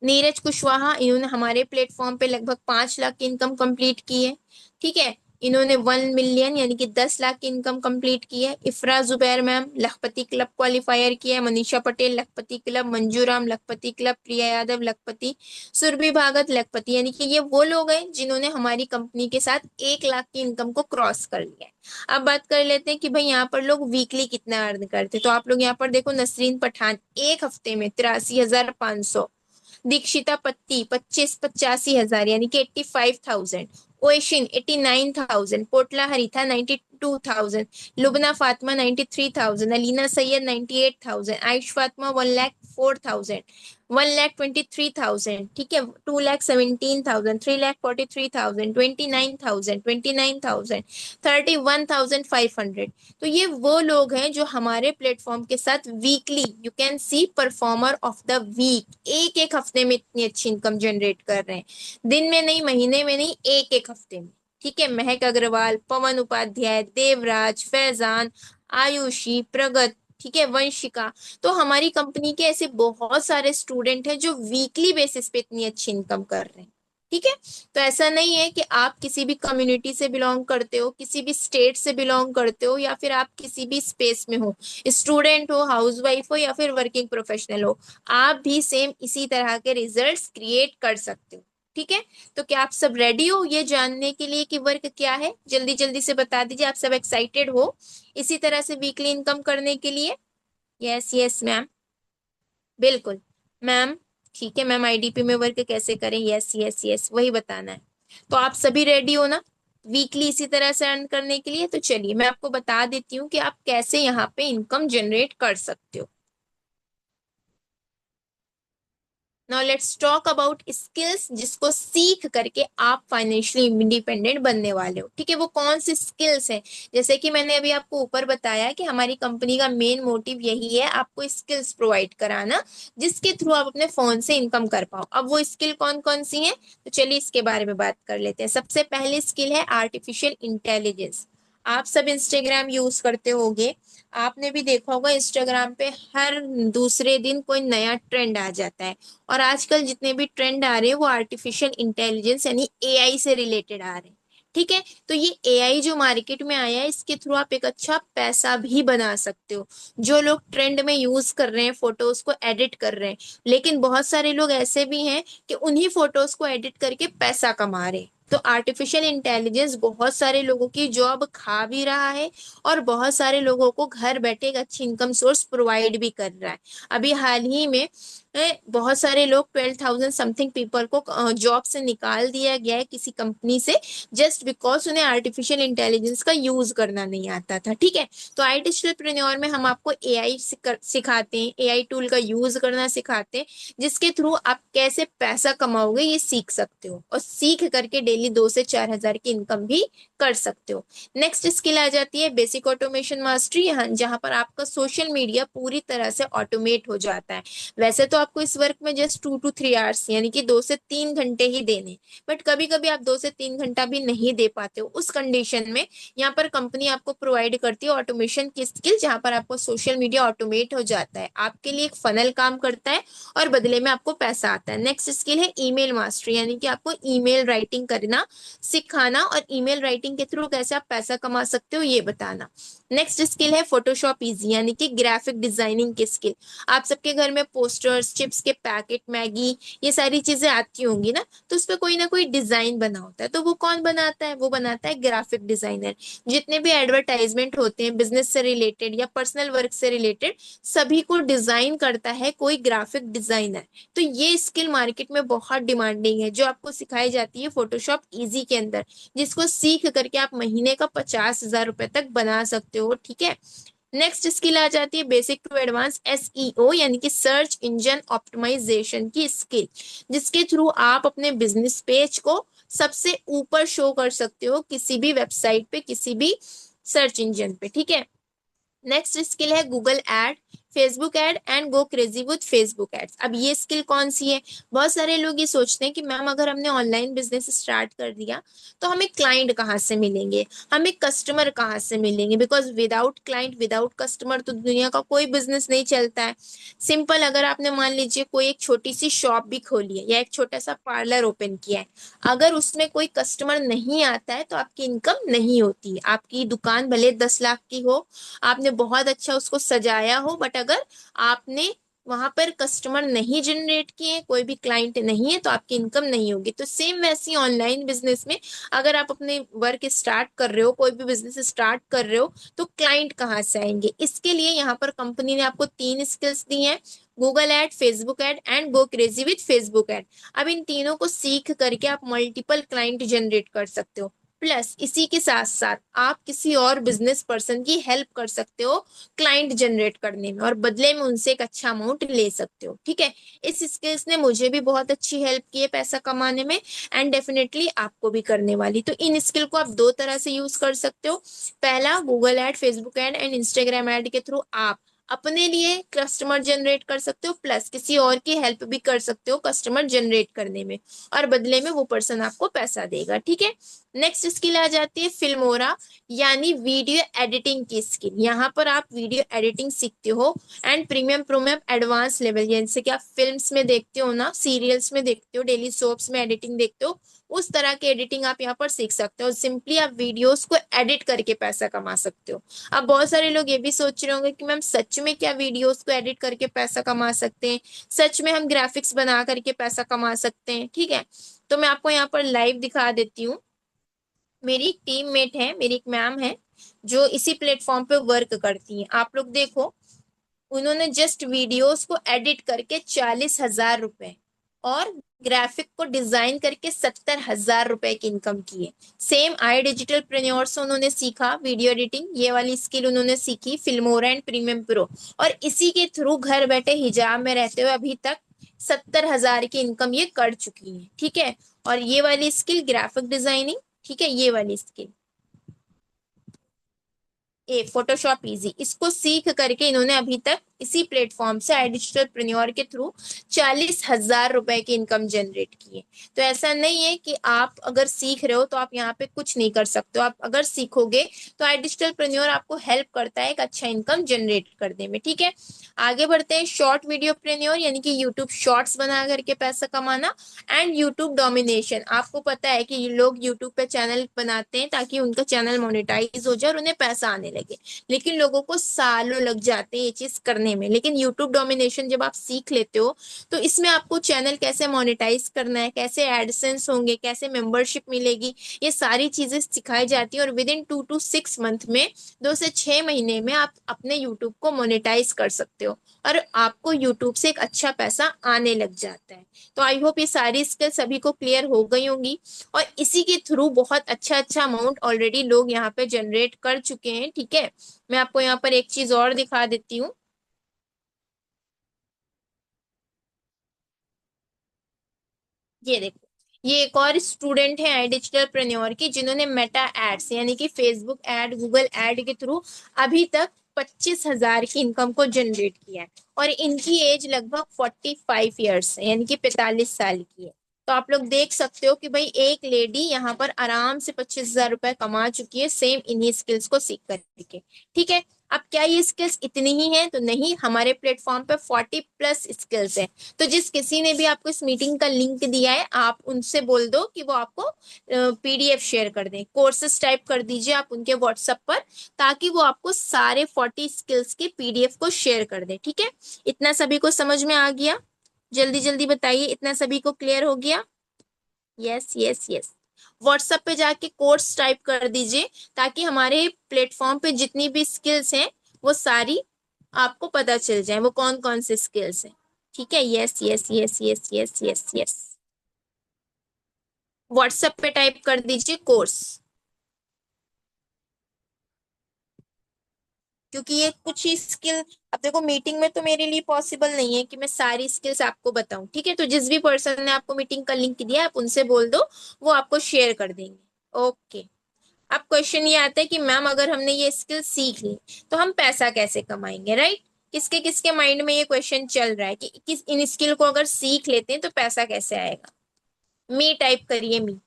नीरज कुशवाहा, इन्होंने हमारे प्लेटफॉर्म पे लगभग 5 लाख की इनकम कंप्लीट की है। ठीक है, इन्होंने 1 मिलियन यानी कि 10 लाख की इनकम कंप्लीट की है। इफ्रा जुबैर मैम लखपति क्लब क्वालिफायर किया है। मनीषा पटेल लखपति क्लब, मंजू राम लखपति क्लब, प्रिया यादव लखपति, सुरभि भागत लखपति, यानी कि ये वो लोग हैं जिन्होंने हमारी कंपनी के साथ 1 लाख की इनकम को क्रॉस कर लिया है। अब बात कर लेते हैं कि भाई यहाँ पर लोग वीकली कितना अर्न करते, तो आप लोग यहाँ पर देखो, नसरीन पठान एक हफ्ते में 83,500, दीक्षिता पत्ती 85,000 यानी कि 85,000, ओएशिन 89,000, पोटला हरीथा 92,000, लुबना फातिमा 93,000, अलीना सैयद 98,000, आयुष फातिमा 1,04,000, 1,23,000, ठीक है, 2,17,000, 3,43,000, 29,000, 29,000, 31,500। तो ये वो लोग हैं जो हमारे प्लेटफॉर्म के साथ weekly, you can see performer of the week, एक एक हफ्ते में इतनी अच्छी इनकम जनरेट कर रहे हैं। दिन में नहीं, महीने में नहीं, एक एक हफ्ते में। ठीक है, महक अग्रवाल, पवन उपाध्याय, देवराज, फैजान, आयुषी, प्रगत, ठीक है, वंशिका। तो हमारी कंपनी के ऐसे बहुत सारे स्टूडेंट हैं जो वीकली बेसिस पे इतनी अच्छी इनकम कर रहे हैं। ठीक है, तो ऐसा नहीं है कि आप किसी भी कम्युनिटी से बिलोंग करते हो, किसी भी स्टेट से बिलोंग करते हो, या फिर आप किसी भी स्पेस में हो, स्टूडेंट हो, हाउसवाइफ हो, या फिर वर्किंग प्रोफेशनल हो, आप भी सेम इसी तरह के रिजल्ट्स क्रिएट कर सकते हो। ठीक है, तो क्या आप सब रेडी हो ये जानने के लिए कि वर्क क्या है? जल्दी जल्दी से बता दीजिए, आप सब एक्साइटेड हो इसी तरह से वीकली इनकम करने के लिए? यस यस मैम, बिल्कुल मैम। ठीक है मैम, आईडीपी में वर्क कैसे करें? यस यस यस, वही बताना है। तो आप सभी रेडी हो ना वीकली इसी तरह से अर्न करने के लिए? तो चलिए मैं आपको बता देती हूँ कि आप कैसे यहाँ पे इनकम जनरेट कर सकते हो। Now let's talk about skills जिसको सीख करके आप फाइनेंशियली इंडिपेंडेंट बनने वाले हो। ठीक है, वो कौन सी स्किल्स हैं? जैसे कि मैंने अभी आपको ऊपर बताया कि हमारी कंपनी का मेन मोटिव यही है, आपको स्किल्स प्रोवाइड कराना जिसके थ्रू आप अपने फोन से इनकम कर पाओ। अब वो स्किल कौन कौन सी हैं, तो चलिए इसके बारे में बात कर लेते हैं। सबसे पहली स्किल है आर्टिफिशियल इंटेलिजेंस। आप सब इंस्टाग्राम यूज करते होगे, आपने भी देखा होगा इंस्टाग्राम पे हर दूसरे दिन कोई नया ट्रेंड आ जाता है। और आजकल जितने भी ट्रेंड आ रहे हैं वो आर्टिफिशियल इंटेलिजेंस यानी एआई से रिलेटेड आ रहे हैं। ठीक है, तो ये एआई जो मार्केट में आया है इसके थ्रू आप एक अच्छा पैसा भी बना सकते हो। जो लोग ट्रेंड में यूज कर रहे हैं, फोटोज को एडिट कर रहे हैं, लेकिन बहुत सारे लोग ऐसे भी हैं कि उन्हीं फोटोज को एडिट करके पैसा कमा रहे हैं। तो आर्टिफिशियल इंटेलिजेंस बहुत सारे लोगों की जॉब खा भी रहा है और बहुत सारे लोगों को घर बैठे एक अच्छी इनकम सोर्स प्रोवाइड भी कर रहा है। अभी हाल ही में बहुत सारे लोग 12,000 समथिंग पीपल को जॉब से निकाल दिया गया है किसी कंपनी से, जस्ट बिकॉज उन्हें आर्टिफिशियल इंटेलिजेंस का यूज करना नहीं आता था। ठीक है, तो आई डिजिटलप्रेन्योर में हम आपको एआई सिखाते हैं, एआई टूल का यूज करना सिखाते हैं, जिसके थ्रू आप कैसे पैसा कमाओगे ये सीख सकते हो, और सीख करके डेली 2 से 4 हजार की इनकम भी कर सकते हो। नेक्स्ट स्किल आ जाती है बेसिक ऑटोमेशन मास्टरी, यहाँ जहां पर आपका सोशल मीडिया पूरी तरह से ऑटोमेट हो जाता है। वैसे तो आपको इस वर्क में जस्ट 2 to 3 आवर्स यानी कि 2 से 3 घंटे ही देने, बट कभी कभी आप 2 से 3 घंटा भी नहीं दे पाते हो, उस कंडीशन में यहाँ पर कंपनी आपको प्रोवाइड करती है ऑटोमेशन की स्किल, जहाँ पर आपको सोशल मीडिया ऑटोमेट हो जाता है, आपके लिए एक फनल काम करता है और बदले में आपको पैसा आता है। नेक्स्ट स्किल है ईमेल मास्टरी, यानी कि आपको ईमेल राइटिंग करना सिखाना और ईमेल राइटिंग के थ्रू कैसे आप पैसा कमा सकते हो ये बताना। नेक्स्ट स्किल है फोटोशॉप इजी, यानी कि ग्राफिक डिजाइनिंग की स्किल। आप सबके घर में पोस्टर्स, चिप्स के पैकेट, मैगी, ये सारी चीजें आती होंगी ना, तो उस पर कोई ना कोई डिजाइन बना होता है, तो वो कौन बनाता है? वो बनाता है ग्राफिक डिजाइनर। जितने भी एडवर्टाइजमेंट होते हैं बिजनेस से रिलेटेड या पर्सनल वर्क से रिलेटेड, सभी को डिजाइन करता है कोई ग्राफिक डिजाइनर। तो ये स्किल मार्केट में बहुत डिमांडिंग है, जो आपको सिखाई जाती है फोटोशॉप इजी के अंदर, जिसको सीख करके आप महीने का 50,000 रुपए तक बना सकते हो। ठीक है, नेक्स्ट स्किल आ जाती है बेसिक टू एडवांस एसईओ, यानी कि सर्च इंजन ऑप्टिमाइजेशन की स्किल, जिसके थ्रू आप अपने बिजनेस पेज को सबसे ऊपर शो कर सकते हो किसी भी वेबसाइट पे, किसी भी सर्च इंजन पे। ठीक है, नेक्स्ट स्किल है Google ad, Facebook ad and go crazy with Facebook ads. अब ये स्किल कौन सी है? बहुत सारे लोग ये सोचते हैं कि मैम अगर हमने ऑनलाइन बिजनेस स्टार्ट कर दिया तो हमें क्लाइंट कहाँ से मिलेंगे, हमें कस्टमर कहाँ से मिलेंगे, because without client without customer तो दुनिया का कोई बिजनेस नहीं चलता है। सिंपल, अगर आपने मान लीजिए कोई एक छोटी सी शॉप भी खोली है या एक छोटा सा पार्लर ओपन किया है, अगर उसमें कोई कस्टमर नहीं आता है तो आपकी इनकम नहीं होती है। आपकी दुकान भले 10 लाख की हो, आपने बहुत अच्छा उसको सजाया हो, बट अगर आपने वहां पर कस्टमर नहीं जनरेट किए, कोई भी क्लाइंट नहीं है, तो आपकी इनकम नहीं होगी। तो सेम वैसी ऑनलाइन बिजनेस में अगर आप अपने वर्क स्टार्ट कर रहे हो, कोई भी बिजनेस स्टार्ट कर रहे हो, तो क्लाइंट कहाँ से आएंगे? इसके लिए यहाँ पर कंपनी ने आपको 3 स्किल्स दी हैं, Google ad, Facebook ad and go crazy with Facebook ad. अब इन तीनों को सीख करके आप मल्टीपल क्लाइंट जनरेट कर सकते हो। प्लस इसी के साथ साथ आप किसी और बिजनेस पर्सन की हेल्प कर सकते हो क्लाइंट जनरेट करने में, और बदले में उनसे एक अच्छा अमाउंट ले सकते हो। ठीक है, इस स्किल्स ने मुझे भी बहुत अच्छी हेल्प की है पैसा कमाने में, एंड डेफिनेटली आपको भी करने वाली। तो इन स्किल को आप दो तरह से यूज कर सकते हो। पहला, Google ad, Facebook ad and Instagram ad के थ्रू आप अपने लिए कस्टमर जनरेट कर सकते हो, प्लस किसी और की हेल्प भी कर सकते हो कस्टमर जनरेट करने में, और बदले में वो पर्सन आपको पैसा देगा। ठीक है, नेक्स्ट स्किल आ जाती है फिल्मोरा, यानी वीडियो एडिटिंग की स्किल। यहाँ पर आप वीडियो एडिटिंग सीखते हो and premium premium advance level, जैसे कि आप फिल्म्स में देखते हो ना, सीरियल्स में देखते हो, डेली सोप्स में एडिटिंग देखते हो, उस तरह की एडिटिंग आप यहाँ पर सीख सकते हो। सिंपली आप वीडियोस को एडिट करके पैसा कमा सकते हो। अब बहुत सारे लोग ये भी सोच रहे होंगे कि मैम सच में क्या वीडियोस को एडिट करके पैसा कमा सकते हैं, सच में हम ग्राफिक्स बना करके पैसा कमा सकते हैं? ठीक है, तो मैं आपको यहाँ पर लाइव दिखा देती हूँ। मेरी एक टीममेट है, मेरी एक मैम है जो इसी प्लेटफॉर्म पे वर्क करती हैं। आप लोग देखो, उन्होंने जस्ट वीडियोस को एडिट करके 40,000 रुपए और ग्राफिक को डिजाइन करके 70,000 रुपए की इनकम की है। सेम आई डिजिटल प्रेन्योर से उन्होंने सीखा वीडियो एडिटिंग, ये वाली स्किल उन्होंने सीखी फिल्मोरा एंड प्रीमियम प्रो, और इसी के थ्रू घर बैठे हिजाब में रहते हुए अभी तक 70,000 की इनकम ये कर चुकी है। ठीक है, और ये वाली स्किल ग्राफिक डिजाइनिंग, ठीक है, ये वाली स्किल ए फोटोशॉप इजी, इसको सीख करके इन्होंने अभी तक इसी प्लेटफॉर्म से आई डिजिटल प्रेन्योर के थ्रू 40,000 रुपए की इनकम जनरेट की है। तो ऐसा नहीं है कि आप अगर सीख रहे हो तो आप यहाँ पे कुछ नहीं कर सकते हो, आप अगर सीखोगे तो आई डिजिटल प्रेन्योर आपको हेल्प करता है एक अच्छा इनकम जनरेट करने में। ठीक है, आगे बढ़ते हैं। शॉर्ट वीडियो प्रेन्योर, यानी कि यूट्यूब शॉर्ट्स बना करके पैसा कमाना, एंड यूट्यूब डोमिनेशन। आपको पता है कि ये लोग यूट्यूब पे चैनल बनाते हैं ताकि उनका चैनल मोनेटाइज हो जाए और उन्हें पैसा आने लगे, लेकिन लोगों को सालों लग जाते हैं ये चीज करने में। लेकिन यूट्यूब डोमिनेशन जब आप सीख लेते हो तो इसमें आपको चैनल कैसे मोनेटाइज करना है, कैसे एडसेंस होंगे, कैसे मेंबरशिप मिलेगी, ये सारी चीजें सिखाई जाती है, और विद इन 2 to 6 मंथ में, 2 से 6 महीने में आप अपने यूट्यूब को मोनेटाइज कर सकते हो, और आपको यूट्यूब से एक अच्छा पैसा आने लग जाता है। तो आई होप ये सारी स्किल सभी को क्लियर हो गई होंगी, और इसी के थ्रू बहुत अच्छा अच्छा अमाउंट ऑलरेडी लोग यहाँ पे जनरेट कर चुके हैं। ठीक है, मैं आपको यहाँ पर एक चीज और दिखा देती हूँ। ये देखो, ये एक और स्टूडेंट है आई डिजिटल प्रेन्योर की, जिन्होंने मेटा एड्स यानी कि फेसबुक एड, गूगल एड के थ्रू अभी तक 25,000 की इनकम को जनरेट किया है, और इनकी एज लगभग 45 ईयर्स है, यानी कि 45 साल की है। तो आप लोग देख सकते हो कि भाई एक लेडी यहाँ पर आराम से 25,000 रुपए कमा चुकी है सेम इन्हीं स्किल्स को सीख करके। ठीक है, अब क्या ये स्किल्स इतनी ही हैं? तो नहीं, हमारे प्लेटफॉर्म पे 40+ स्किल्स हैं। तो जिस किसी ने भी आपको इस मीटिंग का लिंक दिया है, आप उनसे बोल दो कि वो आपको पीडीएफ शेयर कर दें, कोर्सेस टाइप कर दीजिए आप उनके व्हाट्सएप पर, ताकि वो आपको सारे 40 स्किल्स के पीडीएफ को शेयर कर दे। ठीक है, इतना सभी को समझ में आ गया? जल्दी जल्दी बताइए, इतना सभी को क्लियर हो गया? Yes yes yes. व्हाट्सएप पे जाके कोर्स टाइप कर दीजिए, ताकि हमारे प्लेटफॉर्म पे जितनी भी स्किल्स हैं वो सारी आपको पता चल जाए, वो कौन कौन से स्किल्स हैं। ठीक है, yes yes yes yes yes yes yes. WhatsApp पे टाइप कर दीजिए कोर्स, क्योंकि ये कुछ ही स्किल, अब देखो मीटिंग में तो मेरे लिए पॉसिबल नहीं है कि मैं सारी स्किल्स आपको बताऊं। ठीक है, तो जिस भी पर्सन ने आपको मीटिंग का लिंक दिया आप उनसे बोल दो, वो आपको शेयर कर देंगे। ओके। अब क्वेश्चन ये आता है कि मैम अगर हमने ये स्किल सीख ली तो हम पैसा कैसे कमाएंगे, राइट? किसके किसके माइंड में ये क्वेश्चन चल रहा है कि किस इन स्किल को अगर सीख लेते हैं तो पैसा कैसे आएगा? मी टाइप करिए, मी।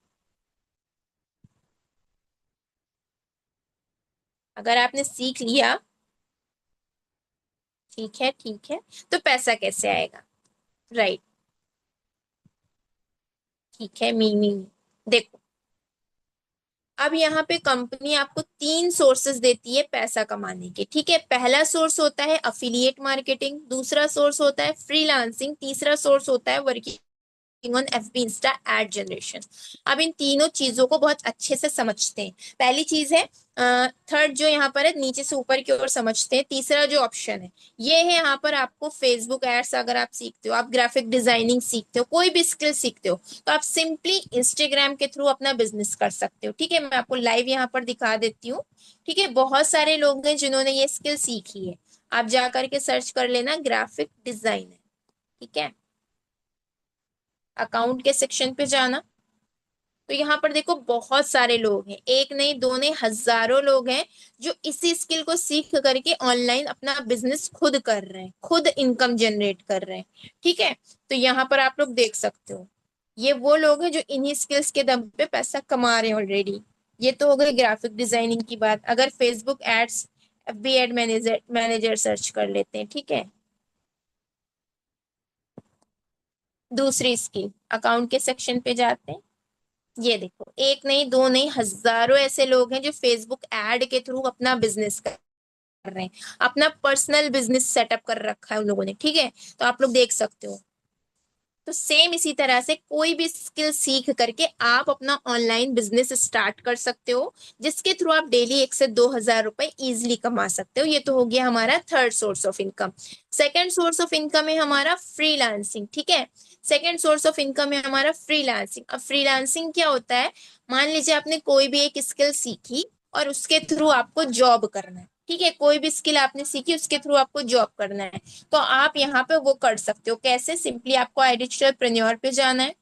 अगर आपने सीख लिया, ठीक है ठीक है, तो पैसा कैसे आएगा? राइट। ठीक है, मी। देखो, अब यहाँ पे कंपनी आपको तीन सोर्सेस देती है पैसा कमाने के, ठीक है। पहला सोर्स होता है अफिलिएट मार्केटिंग, दूसरा सोर्स होता है फ्रीलांसिंग, तीसरा सोर्स होता है working on FB Insta ad generation. अब इन तीनों चीजों को बहुत अच्छे से समझते हैं। पहली चीज है, थर्ड जो यहाँ पर है नीचे से ऊपर की ओर समझते हैं। तीसरा जो ऑप्शन है ये है, यहाँ पर आपको फेसबुक एड्स अगर आप सीखते हो, आप ग्राफिक डिजाइनिंग सीखते हो, कोई भी स्किल सीखते हो, तो आप सिंपली इंस्टाग्राम के थ्रू अपना बिजनेस कर सकते हो, ठीक है। मैं आपको लाइव यहाँ पर दिखा देती हूँ, ठीक है। बहुत सारे लोग हैं जिन्होंने ये स्किल सीखी है। आप जा करके सर्च कर लेना ग्राफिक डिजाइनर, ठीक है। अकाउंट के सेक्शन पे जाना, तो यहाँ पर देखो बहुत सारे लोग हैं, एक नहीं दो नहीं, हजारों लोग हैं जो इसी स्किल को सीख करके ऑनलाइन अपना बिजनेस खुद कर रहे हैं, खुद इनकम जनरेट कर रहे हैं, ठीक है। तो यहाँ पर आप लोग देख सकते हो, ये वो लोग हैं जो इन्हीं स्किल्स के दम पे पैसा कमा रहे हैं ऑलरेडी। ये तो हो गई ग्राफिक डिजाइनिंग की बात। अगर Facebook ads, FB ad manager manager search कर लेते हैं, ठीक है। दूसरी स्किल अकाउंट के सेक्शन पे जाते हैं। ये देखो, एक नहीं दो नहीं, हजारों ऐसे लोग हैं जो फेसबुक एड के थ्रू अपना बिजनेस कर रहे हैं, अपना पर्सनल बिजनेस सेटअप कर रखा है उन लोगों ने, ठीक है। तो आप लोग देख सकते हो। तो सेम इसी तरह से कोई भी स्किल सीख करके आप अपना ऑनलाइन बिजनेस स्टार्ट कर सकते हो, जिसके थ्रू आप डेली 1 से 2 हजार रुपए इजिली कमा सकते हो। ये तो हो गया हमारा third source of income. Second source of income है हमारा फ्रीलांसिंग, ठीक है। सेकेंड सोर्स ऑफ इनकम है हमारा फ्रीलांसिंग। अब फ्रीलांसिंग क्या होता है? मान लीजिए आपने कोई भी एक स्किल सीखी और उसके थ्रू आपको जॉब करना है, ठीक है। कोई भी स्किल आपने सीखी, उसके थ्रू आपको जॉब करना है, तो आप यहाँ पे वो कर सकते हो। कैसे? सिंपली आपको आई डिजिटलप्रेन्योर पे जाना है।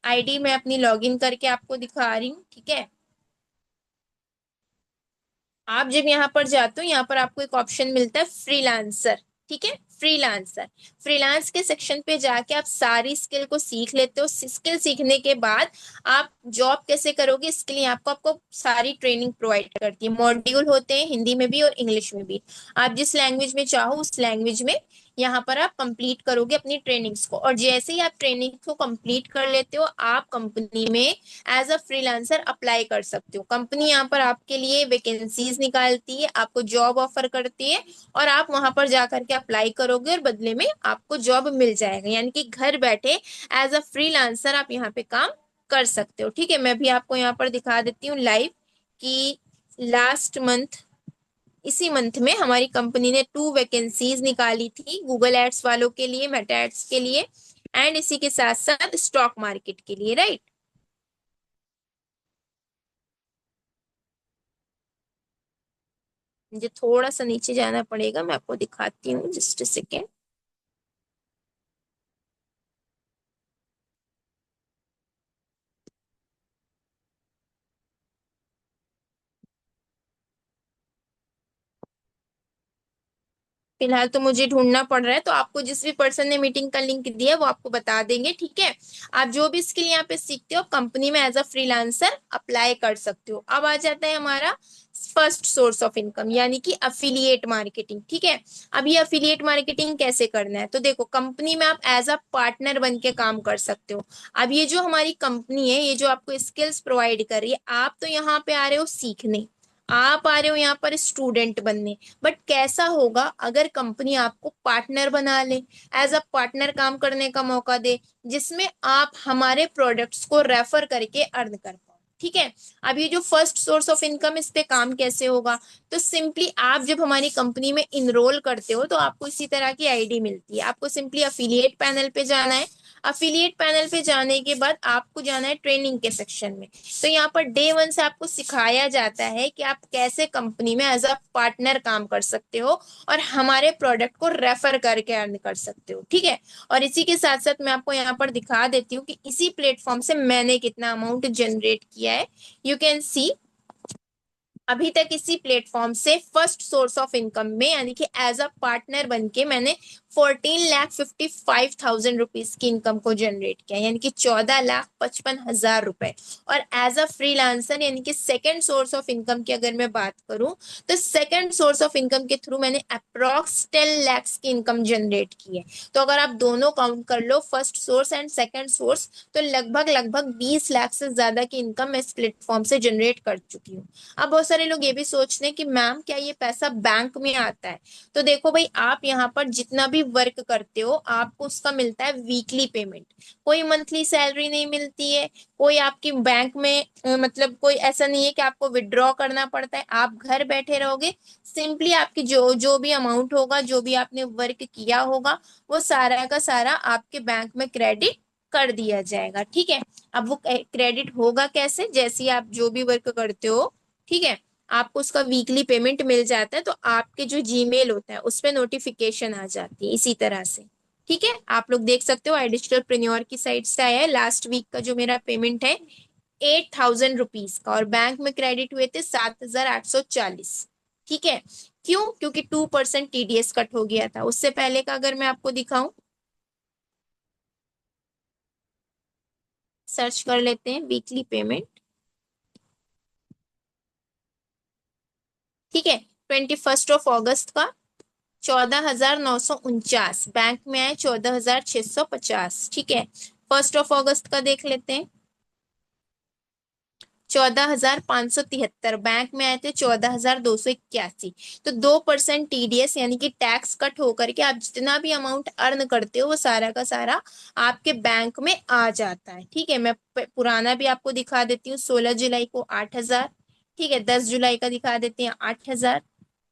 आईडी मैं अपनी लॉगिन करके आपको दिखा रही हूँ, ठीक है। आप जब यहाँ पर जाते हो, यहाँ पर आपको एक ऑप्शन मिलता है फ्रीलांसर, ठीक है। फ्रीलांसर, फ्रीलांस के सेक्शन पे जाके आप सारी स्किल को सीख लेते हो। स्किल सीखने के बाद आप जॉब कैसे करोगे, इसके लिए आपको आपको सारी ट्रेनिंग प्रोवाइड करती है। मॉड्यूल होते हैं हिंदी में भी और इंग्लिश में भी। आप जिस लैंग्वेज में चाहो उस लैंग्वेज में यहाँ पर आप कंप्लीट करोगे अपनी ट्रेनिंग्स को, और जैसे ही आप ट्रेनिंग को कंप्लीट कर लेते हो, आप कंपनी में एज अ फ्रीलांसर अप्लाई कर सकते हो। कंपनी यहाँ पर आपके लिए वैकेंसीज निकालती है, आपको जॉब ऑफर करती है, और आप वहां पर जाकर के अप्लाई करोगे और बदले में आपको जॉब मिल जाएगा। यानी कि घर बैठे एज अ फ्रीलांसर आप यहाँ पे काम कर सकते हो, ठीक है। मैं भी आपको यहाँ पर दिखा देती हूँ लाइव कि लास्ट मंथ, इसी मंथ में हमारी कंपनी ने 2 वैकेंसीज निकाली थी, गूगल एड्स वालों के लिए, मेटा एड्स के लिए, एंड इसी के साथ साथ स्टॉक मार्केट के लिए, राइट। मुझे थोड़ा सा नीचे जाना पड़ेगा, मैं आपको दिखाती हूँ, जस्ट सेकेंड। फिलहाल तो मुझे ढूंढना पड़ रहा है, तो आपको जिस भी पर्सन ने मीटिंग का लिंक दिया वो आपको बता देंगे, ठीक है। आप जो भी स्किल यहाँ पे सीखते हो कंपनी में एज अ फ्रीलांसर अप्लाई कर सकते हो। अब आ जाता है हमारा फर्स्ट सोर्स ऑफ इनकम, यानी कि अफिलिएट मार्केटिंग, ठीक है। अब ये अफिलिएट मार्केटिंग कैसे करना है, तो देखो, कंपनी में आप एज अ पार्टनर बन के काम कर सकते हो। अब ये जो हमारी कंपनी है, ये जो आपको स्किल्स प्रोवाइड कर रही है, आप तो यहाँ पे आ रहे हो सीखने, आप आ रहे हो यहाँ पर स्टूडेंट बनने, बट कैसा होगा अगर कंपनी आपको पार्टनर बना ले, एज अ पार्टनर काम करने का मौका दे, जिसमें आप हमारे प्रोडक्ट्स को रेफर करके अर्न कर पाओ, ठीक है। अब ये जो फर्स्ट सोर्स ऑफ इनकम, इस पे काम कैसे होगा, तो सिंपली आप जब हमारी कंपनी में इनरोल करते हो तो आपको इसी तरह की आईडी मिलती है। आपको सिंपली अफिलिएट पैनल पे जाना है। अफिलिएट पैनल पे जाने के बाद आपको जाना है ट्रेनिंग के सेक्शन में। तो यहाँ पर डे 1 से आपको सिखाया जाता है कि आप कैसे कंपनी में एज अ पार्टनर काम कर सकते हो और हमारे प्रोडक्ट को रेफर करके अर्न कर सकते हो, ठीक है। और इसी के साथ साथ मैं आपको यहाँ पर दिखा देती हूँ कि इसी प्लेटफॉर्म से मैंने कितना अमाउंट जनरेट किया है। यू कैन सी अभी तक इसी प्लेटफॉर्म से फर्स्ट सोर्स ऑफ इनकम में यानी कि एज अ पार्टनर बन के मैंने 14,55,000 रुपीज की इनकम को जनरेट किया, यानी कि 14,55,000 रुपए। और एज अ फ्रीलांसर यानी कि सेकेंड सोर्स ऑफ इनकम की अगर मैं बात करूं, तो सेकेंड सोर्स ऑफ इनकम के थ्रू मैंने अप्रॉक्स 10 lakhs की इनकम जनरेट की है। तो अगर आप दोनों काउंट कर लो, first source and second source, तो लगभग लगभग 20 लाख से ज्यादा की इनकम मैं इस प्लेटफॉर्म से जनरेट कर चुकी हूँ। अब बहुत सारे लोग ये भी सोचते हैं कि मैम क्या ये पैसा बैंक में आता है? तो देखो भाई, आप यहाँ पर जितना भी वर्क करते हो आपको उसका मिलता है वीकली पेमेंट। कोई मंथली सैलरी नहीं मिलती है, कोई आपकी बैंक में मतलब कोई ऐसा नहीं है कि आपको विड्रॉ करना पड़ता है। आप घर बैठे रहोगे, सिंपली आपकी जो जो भी अमाउंट होगा, जो भी आपने वर्क किया होगा, वो सारा का सारा आपके बैंक में क्रेडिट कर दिया जाएगा। ठीक है। अब वो क्रेडिट होगा कैसे? जैसे ही आप जो भी वर्क करते हो, ठीक है, आपको उसका वीकली पेमेंट मिल जाता है, तो आपके जो जीमेल होता है उस पर नोटिफिकेशन आ जाती है इसी तरह से। ठीक है, आप लोग देख सकते हो, आई डिजिटल प्रेन्योर की साइट से आया है। लास्ट वीक का जो मेरा पेमेंट है 8,000 रुपीज का, और बैंक में क्रेडिट हुए थे 7,840। ठीक है। क्यों? क्योंकि 2% टीडीएस कट हो गया था। उससे पहले का अगर मैं आपको दिखाऊं, सर्च कर लेते हैं वीकली पेमेंट। ठीक है, 21 अगस्त का 14,949 बैंक में आए, 14,650। ठीक है। 1 अगस्त का देख लेते हैं, 14,573 बैंक में आए थे, 14,281। तो 2% टीडीएस यानी कि टैक्स कट होकर के आप जितना भी अमाउंट अर्न करते हो वो सारा का सारा आपके बैंक में आ जाता है। ठीक है, मैं पुराना भी आपको दिखा देती हूँ। 16 जुलाई को 8,000। ठीक है, 10 जुलाई का दिखा देते हैं 8,000।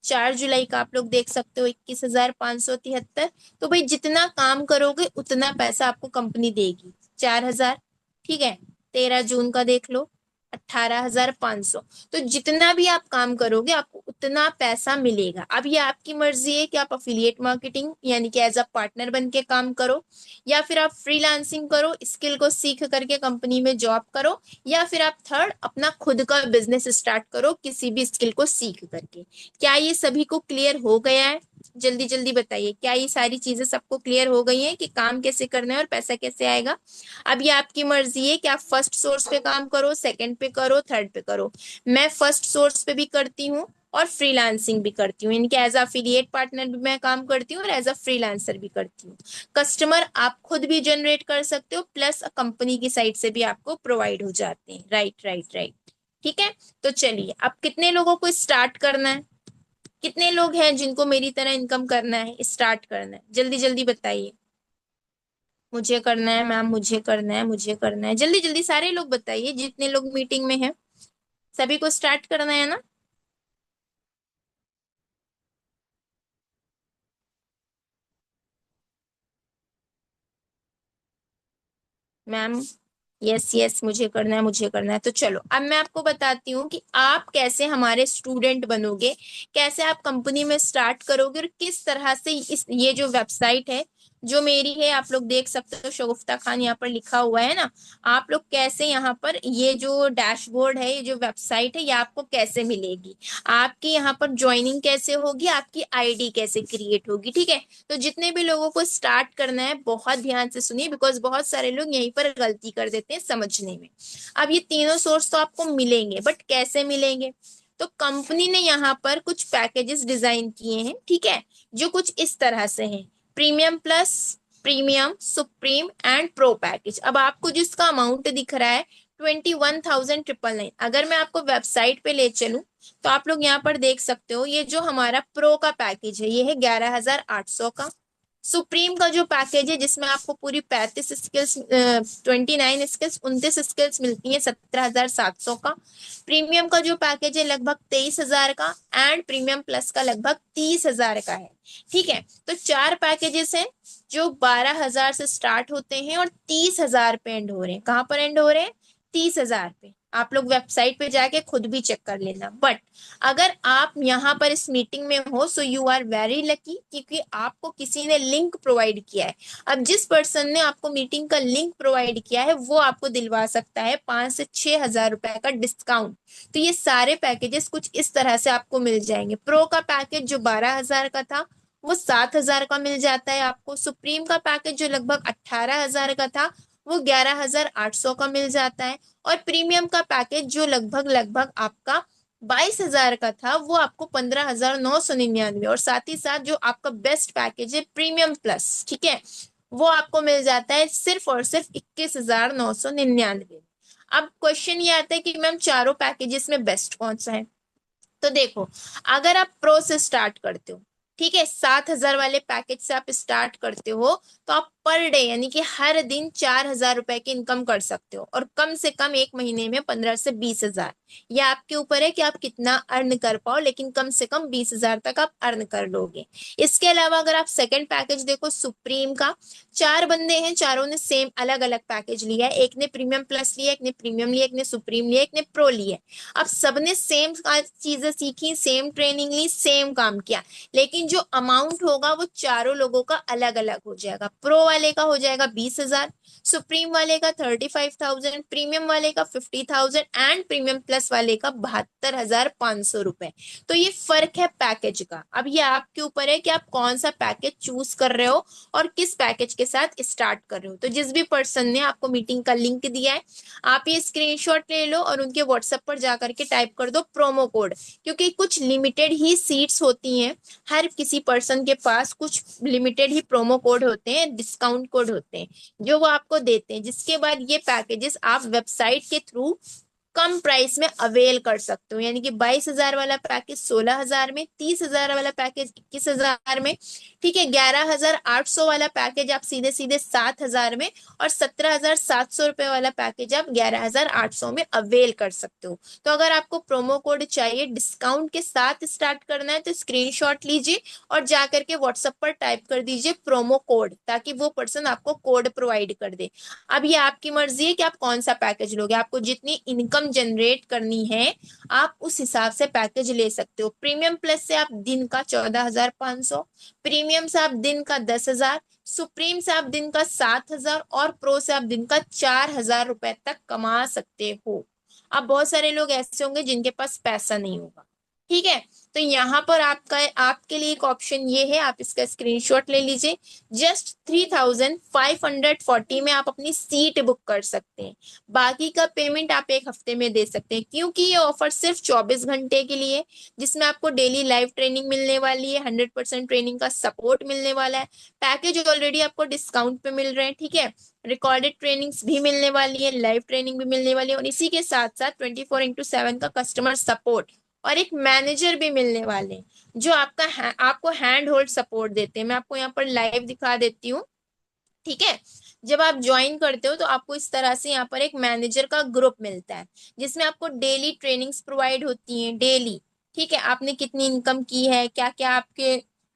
4 जुलाई का आप लोग देख सकते हो 21,573। तो भाई जितना काम करोगे उतना पैसा आपको कंपनी देगी। 4,000। ठीक है। 13 जून का देख लो, 18,500। तो जितना भी आप काम करोगे आपको उतना पैसा मिलेगा। अब ये आपकी मर्जी है कि आप अफिलिएट मार्केटिंग यानी कि एज अ पार्टनर बन के काम करो, या फिर आप फ्रीलांसिंग करो, स्किल को सीख करके कंपनी में जॉब करो, या फिर आप थर्ड अपना खुद का बिजनेस स्टार्ट करो किसी भी स्किल को सीख करके। क्या ये सभी को क्लियर हो गया है? जल्दी जल्दी बताइए, क्या ये सारी चीजें सबको क्लियर हो गई हैं कि काम कैसे करना है और पैसा कैसे आएगा? अब ये आपकी मर्जी है कि आप फर्स्ट सोर्स पे काम करो, सेकंड पे करो, थर्ड पे करो। मैं फर्स्ट सोर्स पे भी करती हूँ और फ्रीलांसिंग भी करती हूँ, इनके एज अफिलिएट पार्टनर भी मैं काम करती हूँ और एज अ फ्रीलांसर भी करती हूँ। कस्टमर आप खुद भी जनरेट कर सकते हो, प्लस कंपनी की साइड से भी आपको प्रोवाइड हो जाते हैं। Right right right. ठीक है। तो चलिए, अब कितने लोगों को स्टार्ट करना है? कितने लोग हैं जिनको मेरी तरह इनकम करना है, स्टार्ट करना है? जल्दी जल्दी बताइए। मुझे करना है मैम, मुझे करना है, मुझे करना है, जल्दी जल्दी सारे लोग बताइए जितने लोग मीटिंग में हैं। सभी को स्टार्ट करना है ना? मैम, यस यस, मुझे करना है, मुझे करना है। तो चलो अब मैं आपको बताती हूँ कि आप कैसे हमारे स्टूडेंट बनोगे, कैसे आप कंपनी में स्टार्ट करोगे, और किस तरह से इस ये जो वेबसाइट है जो मेरी है, आप लोग देख सकते हो शगुफ्ता खान यहाँ पर लिखा हुआ है ना, आप लोग कैसे यहाँ पर ये जो डैशबोर्ड है, ये जो वेबसाइट है, ये आपको कैसे मिलेगी, आपकी यहाँ पर ज्वाइनिंग कैसे होगी, आपकी आईडी कैसे क्रिएट होगी। ठीक है। तो जितने भी लोगों को स्टार्ट करना है बहुत ध्यान से सुनिए, बिकॉज बहुत सारे लोग यहीं पर गलती कर देते हैं समझने में। अब ये तीनों सोर्स तो आपको मिलेंगे, बट कैसे मिलेंगे? तो कंपनी ने यहाँ पर कुछ पैकेजेस डिजाइन किए हैं, ठीक है, जो कुछ इस तरह से हैं: premium plus, premium, supreme and pro package. अब आपको जिसका अमाउंट दिख रहा है 21,999, अगर मैं आपको वेबसाइट पे ले चलूं तो आप लोग यहाँ पर देख सकते हो, ये जो हमारा प्रो का पैकेज है ये है 11,800 का। सुप्रीम का जो पैकेज है जिसमें आपको पूरी 35 स्किल्स, 29 स्किल्स, 29 स्किल्स मिलती हैं, 17,700 का। प्रीमियम का जो पैकेज है लगभग 23,000 का, एंड प्रीमियम प्लस का लगभग 30,000 का है। ठीक है। तो चार पैकेजेस हैं जो 12,000 से स्टार्ट होते हैं और 30,000 पे एंड हो रहे हैं। कहाँ पर एंड हो रहे हैं? 30,000 पे। आप लोग वेबसाइट पे जाके खुद भी चेक कर लेना। बट अगर आप यहाँ पर इस मीटिंग में हो so you are very lucky, क्योंकि आपको किसी ने लिंक प्रोवाइड किया है। अब जिस पर्सन ने आपको मीटिंग का लिंक प्रोवाइड किया है वो आपको दिलवा सकता है 5 से 6 हजार रुपए का डिस्काउंट। तो ये सारे पैकेजेस कुछ इस तरह से आपको मिल जाएंगे। प्रो का पैकेज जो 12 हजार का था वो 7 हजार का मिल जाता है आपको। सुप्रीम का पैकेज जो लगभग 18 हजार का था वो 11,800 का मिल जाता है। और प्रीमियम का पैकेज जो लगभग लगभग आपका 22 हजार का था वो आपको 15,999, और साथ ही साथ जो आपका बेस्ट पैकेज है प्रीमियम प्लस, ठीक है, वो आपको मिल जाता है सिर्फ और सिर्फ 21,999। अब क्वेश्चन ये आता है कि मैम चारों पैकेजेस में बेस्ट कौन सा है। तो देखो, अगर आप प्रो से स्टार्ट करते हो, ठीक है, 7 हजार वाले पैकेज से आप स्टार्ट करते हो, तो आप पर डे यानी कि हर दिन 4 हजार रुपए की इनकम कर सकते हो, और कम से कम एक महीने में 15 से 20 हजार। ये आपके ऊपर है कि आप कितना अर्न कर पाओ, लेकिन कम से कम 20 हजार तक आप अर्न कर लोगे। इसके अलावा अगर आप सेकंड पैकेज देखो सुप्रीम का, 4 बंदे हैं, चारों ने सेम अलग अलग पैकेज लिया है। एक ने प्रीमियम प्लस लिया, एक ने प्रीमियम लिया, एक ने सुप्रीम लिया, एक ने प्रो लिया। अब सबने सेम चीजें सीखी, सेम ट्रेनिंग ली, सेम काम किया, लेकिन जो अमाउंट होगा वो चारों लोगों का अलग अलग हो जाएगा। प्रो वाले का हो जाएगा 20 हजार, सुप्रीम वाले का 35,000, प्रीमियम वाले का 50,000 एंड प्रीमियम प्लस वाले का 72,500 रुपए। तो ये फर्क है पैकेज का। अब ये आपके ऊपर है कि आप कौन सा पैकेज चूज कर रहे हो और किस पैकेज के साथ स्टार्ट कर रहे हो। तो जिस भी पर्सन ने आपको मीटिंग का लिंक दिया है, आप ये स्क्रीनशॉट ले लो और उनके व्हाट्सएप पर जाकर के टाइप कर दो प्रोमो कोड, क्योंकि कुछ लिमिटेड ही सीट्स होती हैं। हर किसी पर्सन के पास कुछ लिमिटेड ही प्रोमो कोड होते हैं, डिस्काउंट कोड होते हैं, जो वो आपको देते हैं, जिसके बाद ये पैकेजेस आप वेबसाइट के थ्रू कम प्राइस में अवेल कर सकते हो। यानी कि 22 हजार वाला पैकेज 16 हजार में, 30 हजार वाला पैकेज 21 हजार में, ठीक है, 11,800 वाला पैकेज आप सीधे सीधे 7 हजार में, और 17,700 रुपए वाला पैकेज आप 11,800 में अवेल कर सकते हो। तो अगर आपको प्रोमो कोड चाहिए, डिस्काउंट के साथ स्टार्ट करना है, तो स्क्रीनशॉट लीजिए और जाकर के व्हाट्सएप पर टाइप कर दीजिए प्रोमो कोड, ताकि वो पर्सन आपको कोड प्रोवाइड कर दे। अब ये आपकी मर्जी है कि आप कौन सा पैकेज लोगे। आपको जितनी इनकम जनरेट करनी है आप उस हिसाब से पैकेज ले सकते हो। प्रीमियम प्लस से आप दिन का 14,500, प्रीमियम से आप दिन का 10 हजार, सुप्रीम से आप दिन का 7 हजार, और प्रो से आप दिन का 4 हजार रुपए तक कमा सकते हो। अब बहुत सारे लोग ऐसे होंगे जिनके पास पैसा नहीं होगा, ठीक है, तो यहाँ पर आपका आपके लिए एक ऑप्शन ये है, आप इसका स्क्रीनशॉट ले लीजिए। जस्ट 3,540 में आप अपनी सीट बुक कर सकते हैं। बाकी का पेमेंट आप एक हफ्ते में दे सकते हैं, क्योंकि ये ऑफर सिर्फ 24 घंटे के लिए, जिसमें आपको डेली लाइव ट्रेनिंग मिलने वाली है, 100% ट्रेनिंग का सपोर्ट मिलने वाला है। पैकेज ऑलरेडी आपको डिस्काउंट पे मिल रहे हैं, ठीक है, रिकॉर्डेड ट्रेनिंग्स भी मिलने वाली है, लाइव ट्रेनिंग भी मिलने वाली है, और इसी के साथ साथ 24x7 का कस्टमर सपोर्ट और एक मैनेजर भी मिलने वाले हैं, जो आपको हैंड होल्ड सपोर्ट देते हैं। मैं आपको यहाँ पर लाइव दिखा देती हूँ, ठीक है। जब आप ज्वाइन करते हो तो आपको इस तरह से यहाँ पर एक मैनेजर का ग्रुप मिलता है, जिसमें आपको डेली ट्रेनिंग्स प्रोवाइड होती हैं, डेली, ठीक है, आपने कितनी इनकम की है, क्या क्या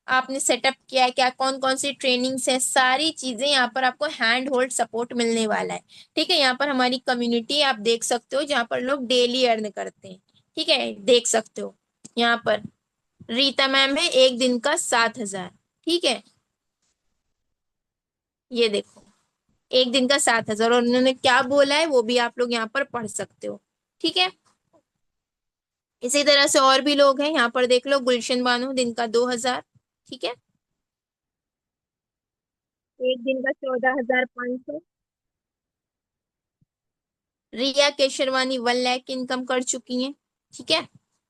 आपने सेटअप किया है, क्या कौन कौन सी ट्रेनिंग्स है, सारी चीजें यहाँ पर आपको हैंड होल्ड सपोर्ट मिलने वाला है, ठीक है। यहाँ पर हमारी कम्युनिटी आप देख सकते हो, जहाँ पर लोग डेली अर्न करते हैं, ठीक है, देख सकते हो। यहाँ पर रीता मैम है, एक दिन का 7 हजार, ठीक है, ये देखो, एक दिन का 7 हजार, और उन्होंने क्या बोला है वो भी आप लोग यहाँ पर पढ़ सकते हो, ठीक है। इसी तरह से और भी लोग हैं, यहाँ पर देख लो, गुलशन बानो दिन का 2 हजार, ठीक है, एक दिन का 14,500। रिया केशरवानी 1 लाख की इनकम कर चुकी हैं, ठीक है,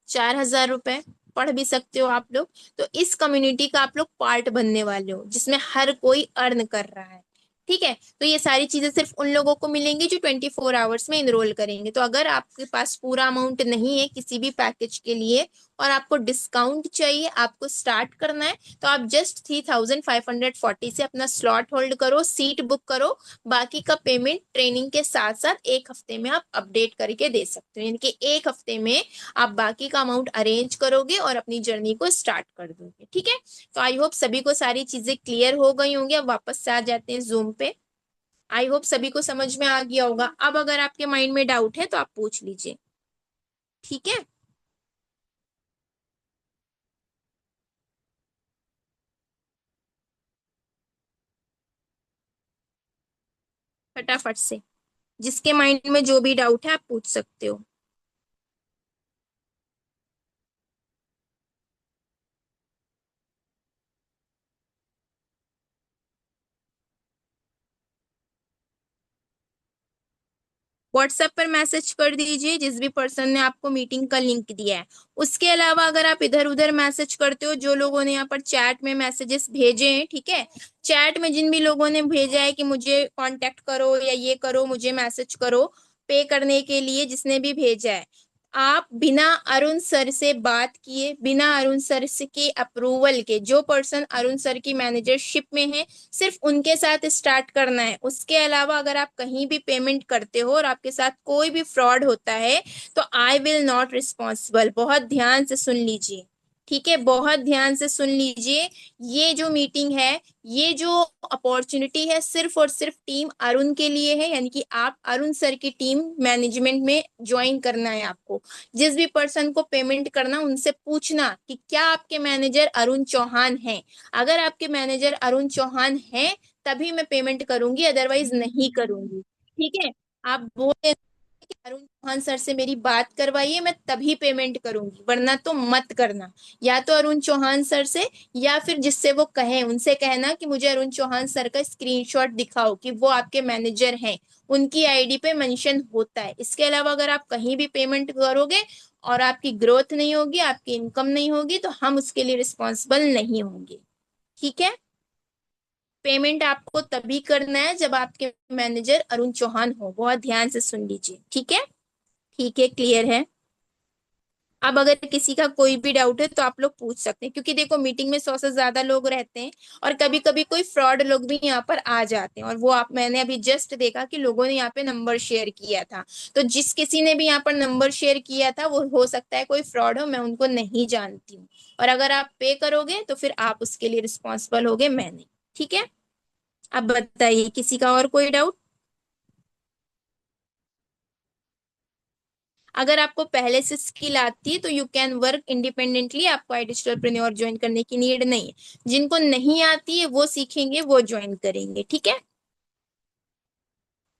4 हजार रुपए, पढ़ भी सकते हो आप लोग। तो इस कम्युनिटी का आप लोग पार्ट बनने वाले हो, जिसमें हर कोई अर्न कर रहा है, ठीक है। तो ये सारी चीजें सिर्फ उन लोगों को मिलेंगी जो 24 आवर्स में इनरोल करेंगे। तो अगर आपके पास पूरा अमाउंट नहीं है किसी भी पैकेज के लिए, और आपको डिस्काउंट चाहिए, आपको स्टार्ट करना है, तो आप जस्ट 3,540 से अपना स्लॉट होल्ड करो, सीट बुक करो। बाकी का पेमेंट ट्रेनिंग के साथ साथ एक हफ्ते में आप अपडेट करके दे सकते हो, यानी कि एक हफ्ते में आप बाकी का अमाउंट अरेंज करोगे और अपनी जर्नी को स्टार्ट कर दोगे, ठीक है। तो आई होप सभी को सारी चीजें क्लियर हो गई होंगी। अब वापस से आ जाते हैं जूम पे। आई होप सभी को समझ में आ गया होगा। अब अगर आपके माइंड में डाउट है तो आप पूछ लीजिए। ठीक है, फटाफट से जिसके माइंड में जो भी डाउट है आप पूछ सकते हो। व्हाट्सएप पर मैसेज कर दीजिए जिस भी पर्सन ने आपको मीटिंग का लिंक दिया है। उसके अलावा अगर आप इधर उधर मैसेज करते हो, जो लोगों ने यहाँ पर चैट में मैसेजेस भेजे हैं, ठीक है, चैट में जिन भी लोगों ने भेजा है कि मुझे कांटेक्ट करो या ये करो, मुझे मैसेज करो पे करने के लिए, जिसने भी भेजा है, आप बिना अरुण सर से बात किए, बिना अरुण सर से के अप्रूवल के, जो पर्सन अरुण सर की मैनेजरशिप में है सिर्फ उनके साथ स्टार्ट करना है। उसके अलावा अगर आप कहीं भी पेमेंट करते हो और आपके साथ कोई भी फ्रॉड होता है तो आई विल नॉट रिस्पॉन्सिबल। बहुत ध्यान से सुन लीजिए, ठीक है, बहुत ध्यान से सुन लीजिए। ये जो मीटिंग है, ये जो अपॉर्चुनिटी है, सिर्फ और सिर्फ टीम अरुण के लिए है, यानी कि आप अरुण सर की टीम मैनेजमेंट में ज्वाइन करना है आपको। जिस भी पर्सन को पेमेंट करना, उनसे पूछना कि क्या आपके मैनेजर अरुण चौहान हैं। अगर आपके मैनेजर अरुण चौहान हैं तभी मैं पेमेंट करूंगी, अदरवाइज नहीं करूंगी। ठीक है, आप बोले कि अरुण चौहान सर से मेरी बात करवाइए, मैं तभी पेमेंट करूंगी, वरना तो मत करना। या तो अरुण चौहान सर से, या फिर जिससे वो कहें उनसे कहना कि मुझे अरुण चौहान सर का स्क्रीनशॉट दिखाओ कि वो आपके मैनेजर हैं, उनकी आईडी पे मेंशन होता है। इसके अलावा अगर आप कहीं भी पेमेंट करोगे और आपकी ग्रोथ नहीं होगी, आपकी इनकम नहीं होगी, तो हम उसके लिए रिस्पॉन्सिबल नहीं होंगे। ठीक है, पेमेंट आपको तभी करना है जब आपके मैनेजर अरुण चौहान हो। बहुत ध्यान से सुन लीजिए, ठीक है। ठीक है, क्लियर है। अब अगर किसी का कोई भी डाउट है तो आप लोग पूछ सकते हैं, क्योंकि देखो मीटिंग में 100 से ज्यादा लोग रहते हैं और कभी कभी कोई फ्रॉड लोग भी यहाँ पर आ जाते हैं, और वो आप, मैंने अभी जस्ट देखा कि लोगों ने यहाँ पे नंबर शेयर किया था। तो जिस किसी ने भी यहाँ पर नंबर शेयर किया था वो हो सकता है कोई फ्रॉड हो, मैं उनको नहीं जानती हूँ। और अगर आप पे करोगे तो फिर आप उसके लिए रिस्पॉन्सिबल होगे, मैं नहीं। ठीक है, अब बताइए किसी का और कोई डाउट। अगर आपको पहले से स्किल आती है तो यू कैन वर्क इंडिपेंडेंटली, आपको आई डिजिटलप्रेन्योर ज्वाइन करने की नीड नहीं है। जिनको नहीं आती है वो सीखेंगे, वो ज्वाइन करेंगे। ठीक है,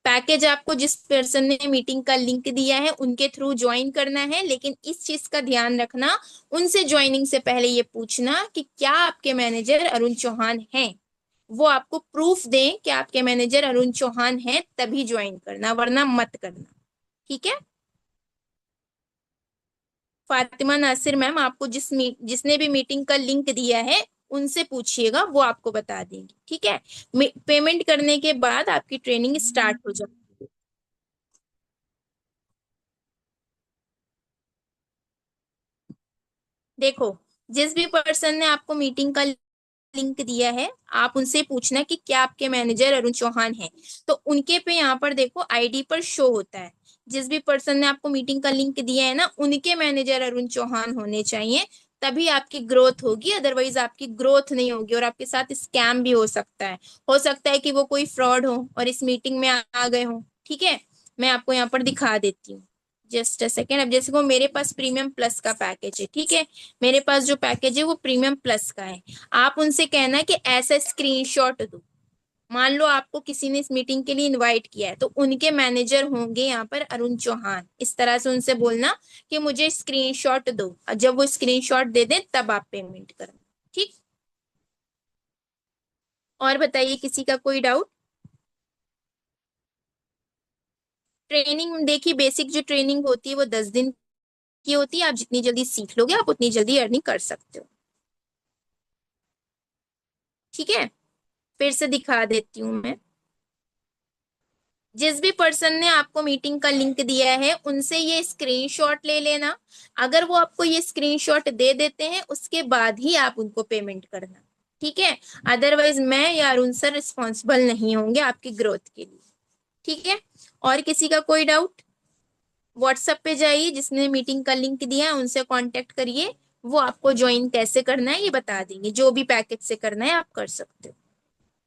पैकेज आपको जिस पर्सन ने मीटिंग का लिंक दिया है उनके थ्रू ज्वाइन करना है, लेकिन इस चीज का ध्यान रखना, उनसे ज्वाइनिंग से पहले ये पूछना कि क्या आपके मैनेजर अरुण चौहान हैं। वो आपको प्रूफ दें कि आपके मैनेजर अरुण चौहान हैं, तभी ज्वाइन करना, वरना मत करना। ठीक है, फातिमा नासिर मैम, आपको जिसने भी मीटिंग का लिंक दिया है उनसे पूछिएगा, वो आपको बता देंगे। ठीक है, पेमेंट करने के बाद आपकी ट्रेनिंग स्टार्ट हो जाएगी। देखो, जिस भी पर्सन ने आपको मीटिंग का लिंक दिया है, आप उनसे पूछना कि क्या आपके मैनेजर अरुण चौहान हैं। तो उनके पे यहाँ पर देखो आईडी पर शो होता है, जिस भी पर्सन ने आपको मीटिंग का लिंक दिया है ना, उनके मैनेजर अरुण चौहान होने चाहिए, तभी आपकी ग्रोथ होगी, अदरवाइज आपकी ग्रोथ नहीं होगी और आपके साथ स्कैम भी हो सकता है कि वो कोई फ्रॉड हो और इस मीटिंग में आ गए हो। ठीक है, मैं आपको यहाँ पर दिखा देती हूँ, जस्ट अ सेकेंड। अब जैसे को मेरे पास प्रीमियम प्लस का पैकेज है, ठीक है, मेरे पास जो पैकेज है वो प्रीमियम प्लस का है। आप उनसे कहना कि ऐसा स्क्रीनशॉट दो। मान लो आपको किसी ने इस मीटिंग के लिए इनवाइट किया है, तो उनके मैनेजर होंगे यहाँ पर अरुण चौहान, इस तरह से उनसे बोलना कि मुझे स्क्रीनशॉट दो, और जब वो स्क्रीनशॉट दे दें तब आप पेमेंट करना। ठीक, और बताइए किसी का कोई डाउट। ट्रेनिंग देखिए, बेसिक जो ट्रेनिंग होती है वो 10 दिन की होती है। आप जितनी जल्दी सीख लोगे आप उतनी जल्दी अर्निंग कर सकते हो। ठीक है, फिर से दिखा देती हूँ मैं। जिस भी पर्सन ने आपको मीटिंग का लिंक दिया है उनसे ये स्क्रीनशॉट ले लेना। अगर वो आपको ये स्क्रीनशॉट दे देते हैं उसके बाद ही आप उनको पेमेंट करना। ठीक है, अदरवाइज मैं या अरुण सर रिस्पॉन्सिबल नहीं होंगे आपकी ग्रोथ के लिए। ठीक है, और किसी का कोई डाउट। व्हाट्सएप पे जाइए, जिसने मीटिंग का लिंक दिया है उनसे कांटेक्ट करिए, वो आपको ज्वाइन कैसे करना है ये बता देंगे, जो भी पैकेज से करना है आप कर सकते हो।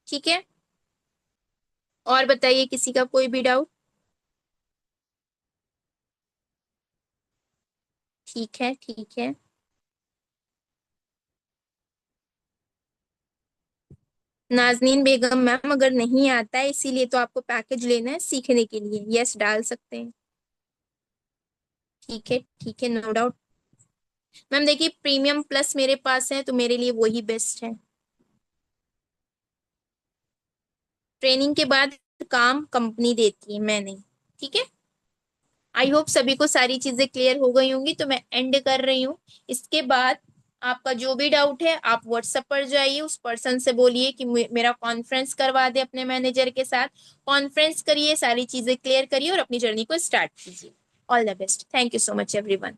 ठीक है, और बताइए किसी का कोई भी डाउट? ठीक है, ठीक है। नाजनीन बेगम मैम, अगर नहीं आता है इसीलिए तो आपको पैकेज लेना है सीखने के लिए, यस डाल सकते हैं। ठीक है, ठीक है, नो डाउट। मैम देखिए, प्रीमियम प्लस मेरे पास है तो मेरे लिए वही बेस्ट है। ट्रेनिंग के बाद काम कंपनी देती है, मैं नहीं। ठीक है। आई होप सभी को सारी चीजें क्लियर हो गई होंगी, तो मैं एंड कर रही हूँ। इसके बाद आपका जो भी डाउट है आप व्हाट्सएप पर जाइए, उस पर्सन से बोलिए कि मेरा कॉन्फ्रेंस करवा दे अपने मैनेजर के साथ। कॉन्फ्रेंस करिए, सारी चीजें क्लियर करिए और अपनी जर्नी को स्टार्ट कीजिए। All the best. Thank you so much everyone.